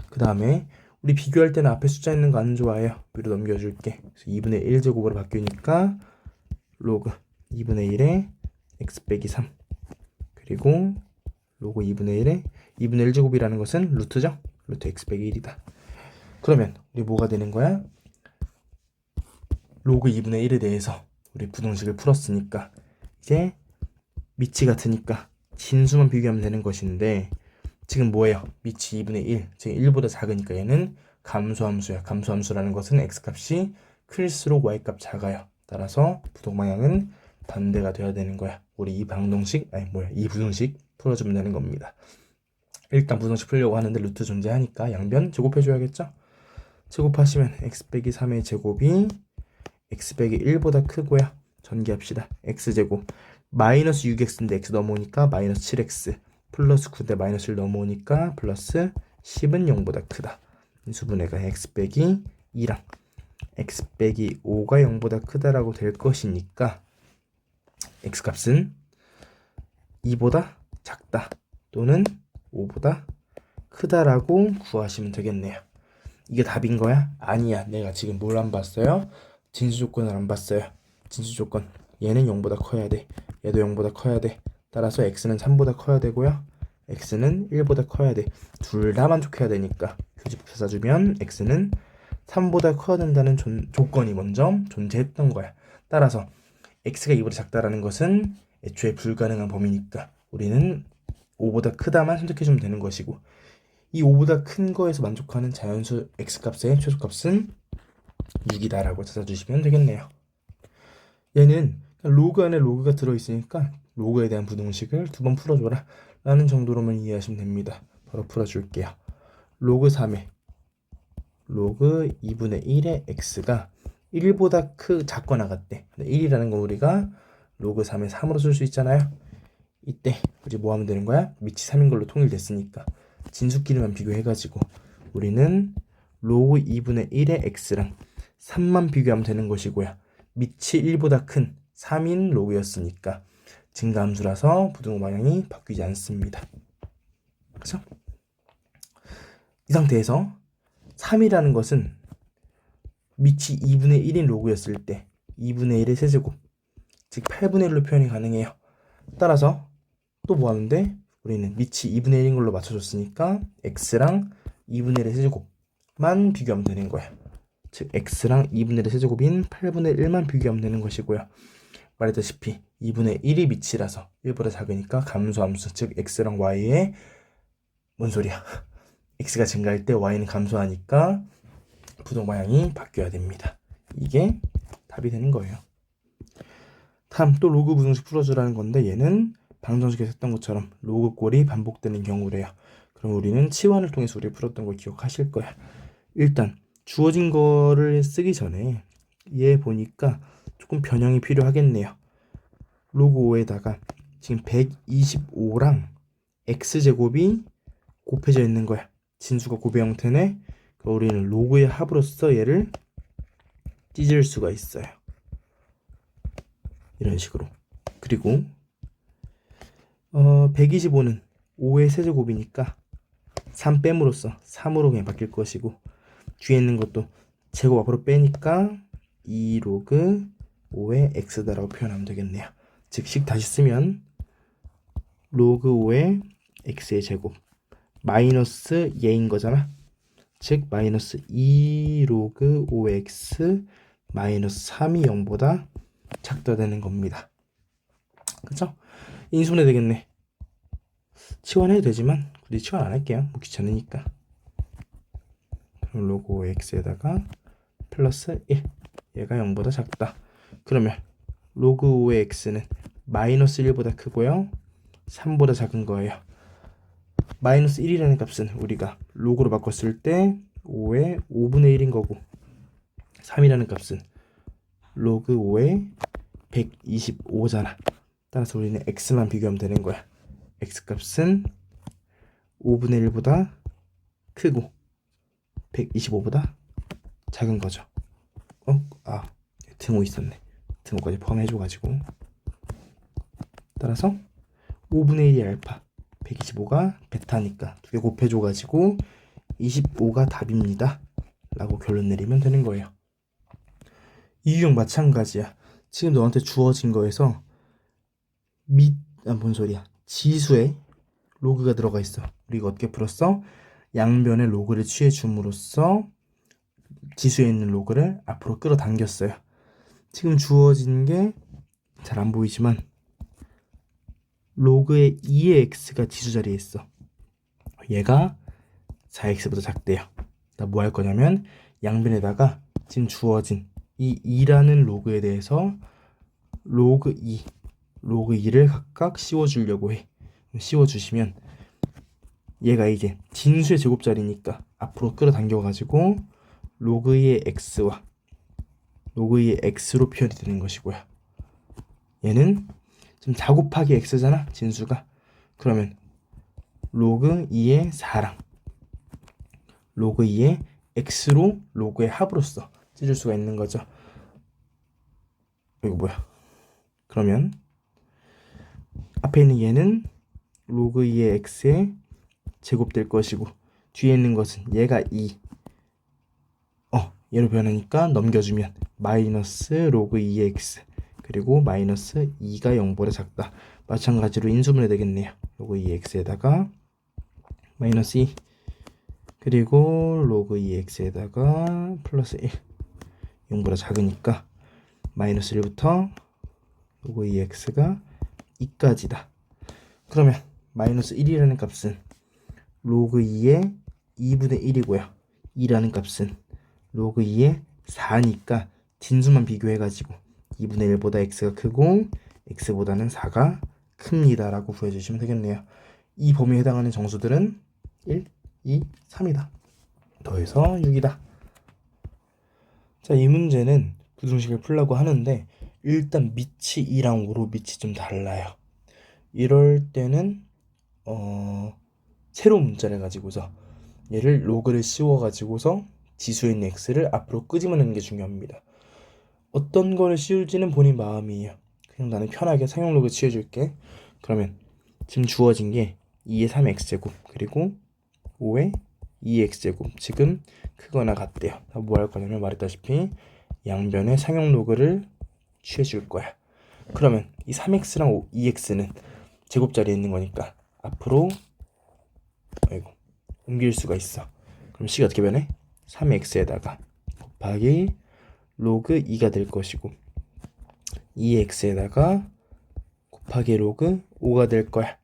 [SPEAKER 1] 그 다음에 우리 비교할 때는 앞에 숫자 있는 거 안 좋아해요. 위로 넘겨줄게. 그래서 2분의 1 제곱으로 바뀌니까 로그 2분의 1에 x 빼기 3 그리고 로그 2분의 1에 2분의 1 제곱이라는 것은 루트죠? 루트 x 빼기 1이다. 그러면 우리 뭐가 되는 거야? 로그 2분의 1에 대해서 우리 부등식을 풀었으니까 이제 밑이 같으니까 진수만 비교하면 되는 것인데 지금 뭐예요? 밑이 2분의 1, 즉 1보다 작으니까 얘는 감소함수야. 감소함수라는 것은 x값이 클수록 y값 작아요. 따라서 부동 방향은 반대가 돼야 되는 거야. 우리 이 부등식 풀어주면 되는 겁니다. 일단 부등식 풀려고 하는데 루트 존재하니까 양변 제곱해줘야겠죠? 제곱하시면 x 빼기 3의 제곱이 x 빼기 1보다 크고요. 전개합시다. x제곱 마이너스 6x인데 x 넘어오니까 마이너스 7x 플러스 9대 마이너스 1 넘어오니까 플러스 10은 0보다 크다. 인수분해가 x 빼기 2랑 x 빼기 5가 0보다 크다라고 될 것이니까 x값은 2보다 작다 또는 5보다 크다라고 구하시면 되겠네요. 이게 답인 거야? 아니야. 내가 지금 뭘 안 봤어요? 진수 조건을 안 봤어요. 진수 조건 얘는 0보다 커야 돼. 얘도 0보다 커야 돼. 따라서 x는 3보다 커야 되고요. x는 1보다 커야 돼. 둘 다 만족해야 되니까 교집합 찾아주면 x는 3보다 커야 된다는 조건이 먼저 존재했던 거야. 따라서 x가 2보다 작다라는 것은 애초에 불가능한 범위니까 우리는 5보다 크다만 선택해주면 되는 것이고 이 5보다 큰 거에서 만족하는 자연수 x값의 최소값은 6이다라고 찾아주시면 되겠네요. 얘는 로그 안에 로그가 들어있으니까 로그에 대한 부등식을 2번 풀어줘라 라는 정도로만 이해하시면 됩니다. 바로 풀어줄게요. 로그 3의 로그 2분의 1의 x가 1보다 작거나 같대. 1이라는 건 우리가 로그 3의 3으로 쓸 수 있잖아요. 이때 우리 뭐 하면 되는 거야? 밑이 3인 걸로 통일됐으니까 진수끼리만 비교해가지고 우리는 로그 2분의 1의 x랑 3만 비교하면 되는 것이고요. 밑이 1보다 큰 3인 로그였으니까 증가함수라서 부등호 방향이 바뀌지 않습니다. 그렇죠? 이 상태에서 3이라는 것은 밑이 2분의 1인 로그였을 때 2분의 1의 세제곱 즉 8분의 1로 표현이 가능해요. 따라서 또 뭐 하는데 우리는 밑이 2분의 1인 걸로 맞춰줬으니까 x랑 2분의 1의 세제곱 1만 비교하면 되는 거야. 즉 x랑 2분의 1의 세제곱인 8분의 1만 비교하면 되는 것이고요. 말했다시피 2분의 1이 밑이라서 1보다 작으니까 감소함수, 즉 x랑 y의 뭔 소리야? x가 증가할 때 y는 감소하니까 부동 방향이 바뀌어야 됩니다. 이게 답이 되는 거예요. 다음 또 로그 부등식 풀어주라는 건데 얘는 방정식에서 했던 것처럼 로그 꼴이 반복되는 경우래요. 그럼 우리는 치환을 통해서 우리 풀었던 걸 기억하실 거야. 일단 주어진 거를 쓰기 전에 얘 보니까 조금 변형이 필요하겠네요. 로그 5에다가 지금 125랑 x제곱이 곱해져 있는 거야. 진수가 곱의 형태네. 우리는 로그의 합으로서 얘를 찢을 수가 있어요. 이런 식으로. 그리고 125는 5의 세제곱이니까 3 뺨으로써 3으로 그냥 바뀔 것이고, 뒤에 있는 것도 제곱 앞으로 빼니까 2 로그 5의 x다라고 표현하면 되겠네요. 즉 식 다시 쓰면 로그 5의 x의 제곱 마이너스 얘인 거잖아. 즉 마이너스 2 로그 5의 x 마이너스 3이 0보다 작다 되는 겁니다. 그쵸? 인수분해 되겠네. 치환해도 되지만 굳이 치환 안 할게요. 뭐 귀찮으니까. 그럼 로그 5의 x에다가 플러스 1, 얘가 0보다 작다. 그러면 로그 5의 x는 마이너스 1보다 크고요 3보다 작은 거예요. 마이너스 1이라는 값은 우리가 로그로 바꿨을 때 5의 5분의 1인 거고, 3이라는 값은 로그 5의 125잖아. 따라서 우리는 x만 비교하면 되는 거야. x 값은 5분의 1보다 크고 125보다 작은 거죠. 등호 있었네. 등호까지 포함해줘가지고, 따라서 5분의 1이 알파, 125가 베타니까 두 개 곱해줘가지고 25가 답입니다 라고 결론 내리면 되는 거예요. 이 유형 마찬가지야. 지금 너한테 주어진 거에서 뭔 소리야, 지수에 로그가 들어가 있어. 우리가 어떻게 풀었어? 양변의 로그를 취해 줌으로써 지수에 있는 로그를 앞으로 끌어당겼어요. 지금 주어진 게 잘 안 보이지만 로그의 2의 x가 지수 자리에 있어. 얘가 4x보다 작대요. 나 뭐 할 거냐면 양변에다가 지금 주어진 이 2라는 로그에 대해서 로그 2를 각각 씌워주려고 해. 씌워주시면 얘가 이제 진수의 제곱자리니까 앞으로 끌어당겨가지고 로그 2의 x와 로그 2의 x로 표현이 되는 것이고요. 얘는 지금 4 곱하기 x잖아, 진수가. 그러면 로그 2의 4랑 로그 2의 x로 로그의 합으로써 찢을 수가 있는 거죠. 이거 뭐야? 그러면 앞에 있는 얘는 로그 2의 x에 제곱될 것이고, 뒤에 있는 것은 얘가 2 얘로 변하니까 넘겨주면 마이너스 로그 2의 x 그리고 마이너스 2가 0보다 작다. 마찬가지로 인수분해 되겠네요. 로그 2의 x에다가 마이너스 2 그리고 로그 2의 x에다가 플러스 1, 0보다 작으니까 마이너스 1부터 로그 2의 x가 2까지다. 그러면 마이너스 1이라는 값은 로그 2의 2분의 1이고요 2라는 값은 로그 2의 4니까 진수만 비교해가지고 2분의 1보다 x가 크고 x보다는 4가 큽니다 라고 구해주시면 되겠네요. 이 범위에 해당하는 정수들은 1, 2, 3이다. 더해서 6이다. 자, 이 문제는 부등식을 풀려고 하는데 일단 밑이 2랑 5로 밑이 좀 달라요. 이럴 때는 새로운 문자를 가지고서 얘를 로그를 씌워가지고서 지수에 있는 x를 앞으로 끄집어내는 게 중요합니다. 어떤 거를 씌울지는 본인 마음이에요. 그냥 나는 편하게 상용 로그 씌워줄게. 그러면 지금 주어진 게 2의 3x제곱 그리고 5의 2x제곱, 지금 크거나 같대요. 뭐 할 거냐면 말했다시피 양변에 상용 로그를 취해줄 거야. 그러면 이 3x랑 2x는 제곱자리에 있는 거니까 앞으로 옮길 수가 있어. 그럼 식이 어떻게 변해? 3x에다가 곱하기 로그 2가 될 것이고 2x에다가 곱하기 로그 5가 될 거야.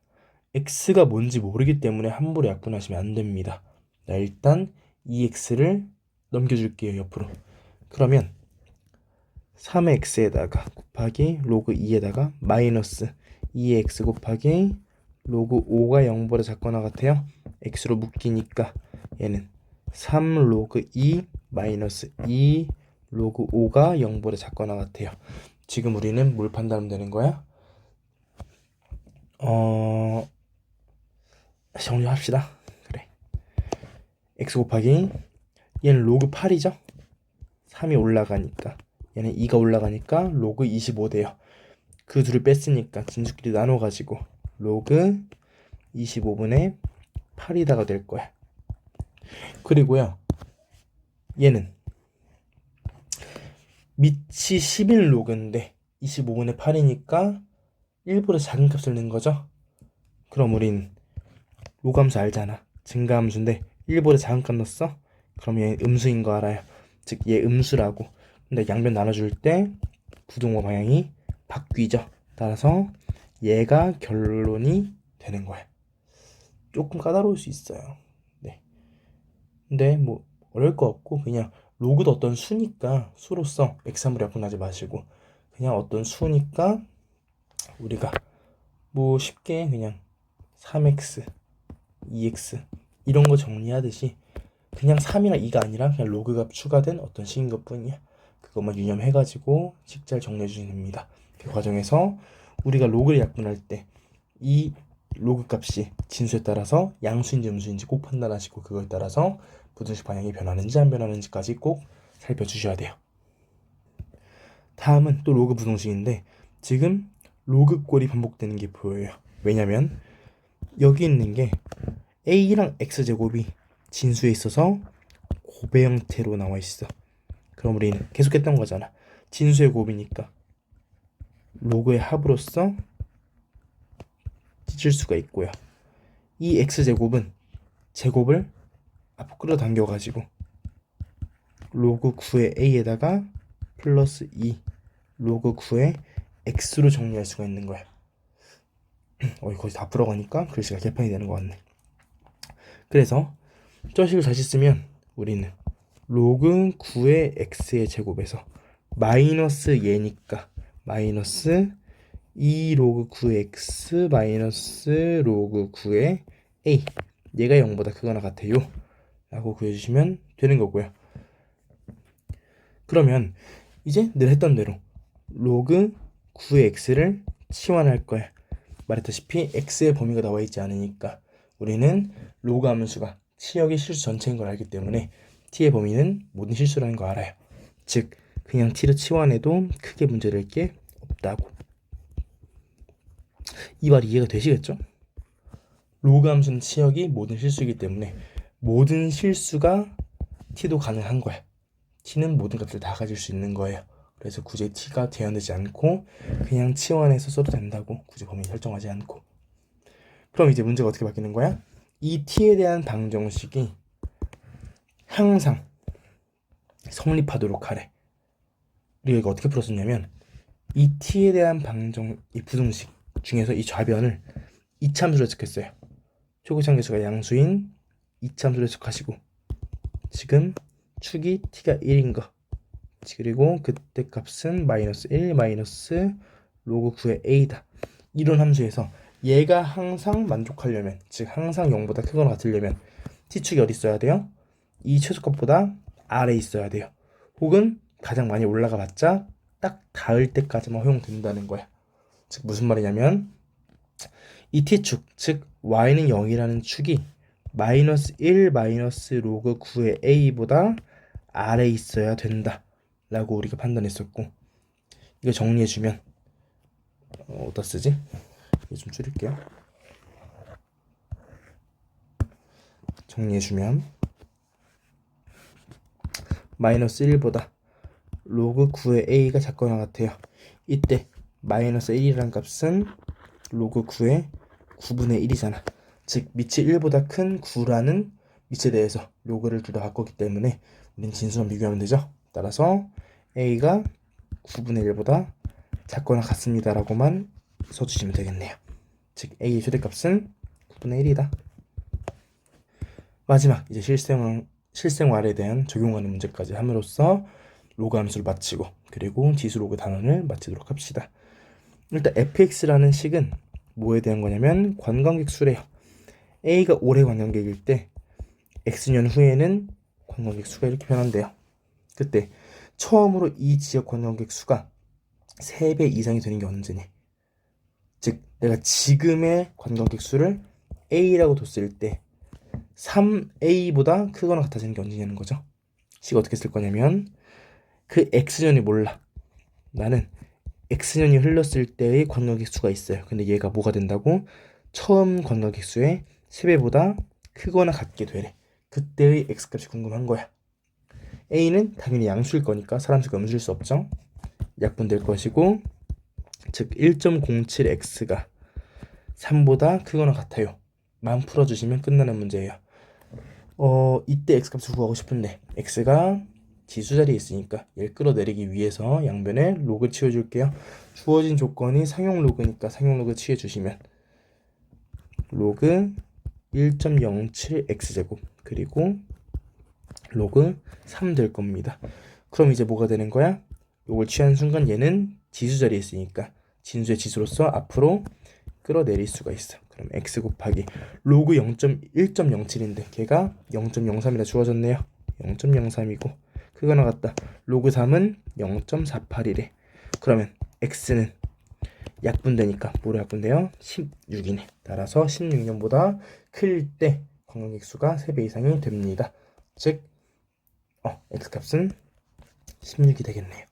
[SPEAKER 1] x가 뭔지 모르기 때문에 함부로 약분하시면 안 됩니다. 자, 일단 2x를 넘겨줄게요, 옆으로. 그러면 3x에다가 곱하기 로그 2에다가 마이너스 2x 곱하기 로그 5가 0보다 작거나 같아요. x로 묶이니까 얘는 3 로그 2 마이너스 2 로그 5가 0보다 작거나 같아요. 지금 우리는 뭘 판단하면 되는 거야? 정리합시다. 그래. x 곱하기 얘는 로그 8이죠? 3이 올라가니까 얘는 2가 올라가니까 로그 25 돼요. 그 둘을 뺐으니까 진수끼리 나눠가지고 로그 25분의 8이다가 될 거야. 그리고요 얘는 밑이 11 로그인데 25분의 8이니까 1보다 작은 값을 낸 거죠. 그럼 우린 로그함수 알잖아. 증가함수인데 1보다 작은 값 넣었어? 그럼 얘 음수인 거 알아요. 즉 얘 음수라고. 근데 양변 나눠줄 때 부등호 방향이 바뀌죠. 따라서 얘가 결론이 되는 거야. 조금 까다로울 수 있어요. 네. 근데 뭐 어려울 거 없고 그냥 로그도 어떤 수니까 수로서 x3으로 약분하지 마시고 그냥 어떤 수니까 우리가 뭐 쉽게 그냥 3x, 2x 이런 거 정리하듯이 그냥 3이나 2가 아니라 그냥 로그가 추가된 어떤 식인 것 뿐이야. 그것만 유념해가지고 식잘 정리해 주시면 됩니다. 그 과정에서 우리가 로그를 약분할 때 이 로그 값이 진수에 따라서 양수인지 음수인지 꼭 판단하시고 그거에 따라서 부등식 방향이 변하는지 안 변하는지까지 꼭 살펴주셔야 돼요. 다음은 또 로그 부등식인데 지금 로그 꼴이 반복되는 게 보여요. 왜냐면 여기 있는 게 a랑 x제곱이 진수에 있어서 곱의 형태로 나와 있어. 그럼 우리는 계속했던 거잖아. 진수의 곱이니까 로그의 합으로서 찢을 수가 있고요. 이 x제곱은 제곱을 앞으로 끌어당겨가지고 로그 9의 a에다가 플러스 2 로그 9의 x로 정리할 수가 있는 거야. 거의 다 풀어가니까 글씨가 개판이 되는 것 같네. 그래서 저 식을 다시 쓰면 우리는 로그 9의 x의 제곱에서 마이너스 얘니까 마이너스 2 로그 9의 x 마이너스 로그 9의 a 얘가 0보다 크거나 같아요 라고 구해주시면 되는 거고요. 그러면 이제 늘 했던 대로 로그 9의 x를 치환할 거야. 말했다시피 x의 범위가 나와 있지 않으니까 우리는 로그 함수가 치역이 실수 전체인 걸 알기 때문에 t의 범위는 모든 실수라는 거 알아요. 즉 그냥 t를 치환해도 크게 문제될 게 없다고. 이 말이 이해가 되시겠죠? 로그 함수는 치역이 모든 실수이기 때문에 모든 실수가 t도 가능한 거야. t는 모든 값을 다 가질 수 있는 거예요. 그래서 굳이 t가 제한되지 않고 그냥 치환해서 써도 된다고. 굳이 범위 설정하지 않고. 그럼 이제 문제가 어떻게 바뀌는 거야? 이 t에 대한 방정식이 항상 성립하도록 하래. 우리가 이거 어떻게 풀었었냐면 이 t에 대한 이 부등식 중에서 이 좌변을 이참수로 해석했어요. 초고상 계수가 양수인 이참수로 해석하시고 지금 축이 t가 1인 거 그리고 그때 값은 마이너스 1 마이너스 로그 9의 a다. 이런 함수에서 얘가 항상 만족하려면 즉 항상 0보다 크거나 같으려면 t축이 어디 있어야 돼요? 이 최소값보다 아래에 있어야 돼요. 혹은 가장 많이 올라가 봤자 딱 닿을 때까지만 허용된다는 거야. 즉 무슨 말이냐면 이 t축 즉 y는 0이라는 축이 마이너스 1 마이너스 로그 9의 a보다 아래에 있어야 된다 라고 우리가 판단했었고 이거 정리해주면 어디다 쓰지? 이거 좀 줄일게요. 정리해주면 마이너스 1보다 로그 9의 a가 작거나 같아요. 이때 마이너스 1이라는 값은 로그 9의 9분의 1이잖아. 즉 밑이 1보다 큰 9라는 위치에 대해서 로그를 둘 다 바꿨기 때문에 우린 진수만 비교하면 되죠. 따라서 a가 9분의 1보다 작거나 같습니다 라고만 써주시면 되겠네요. 즉 a의 최대값은 9분의 1이다. 마지막 이제 실생활에 대한 적용하는 문제까지 함으로써 로그 함수를 마치고 그리고 지수 로그 단원을 마치도록 합시다. 일단 fx라는 식은 뭐에 대한 거냐면 관광객 수래요. a가 올해 관광객일 때 x년 후에는 관광객 수가 이렇게 변한대요. 그때 처음으로 이 지역 관광객 수가 3배 이상이 되는 게 언제니? 즉 내가 지금의 관광객 수를 a라고 뒀을 때 3a보다 크거나 같아지는 게 언제냐는 거죠. 식 어떻게 쓸 거냐면 그 x년이 몰라. 나는 x년이 흘렀을 때의 관광객 수가 있어요. 근데 얘가 뭐가 된다고? 처음 관광객 수의 3배보다 크거나 같게 되래. 그때의 x값이 궁금한 거야. a는 당연히 양수일 거니까 사람 수가 음수일 수 없죠. 약분될 것이고 즉 1.07x가 3보다 크거나 같아요. 만 풀어주시면 끝나는 문제예요. 이때 x값을 구하고 싶은데 x가 지수 자리에 있으니까 얘를 끌어내리기 위해서 양변에 로그 치워줄게요. 주어진 조건이 상용 로그니까 상용 로그 치워주시면 로그 1.07x제곱 그리고 로그 3 될 겁니다. 그럼 이제 뭐가 되는 거야? 요걸 취한 순간 얘는 지수 자리에 있으니까 진수의 지수로서 앞으로 끌어내릴 수가 있어. 그럼 x 곱하기 로그 1.07인데 걔가 0.03이라 주어졌네요. 0.03이고 크거나 같다. 로그 3은 0.48이래. 그러면 x는 약분되니까 뭐로 약분돼요? 16이네. 따라서 16년보다 클 때 관광객 수가 3배 이상이 됩니다. 즉 x값은 16이 되겠네요.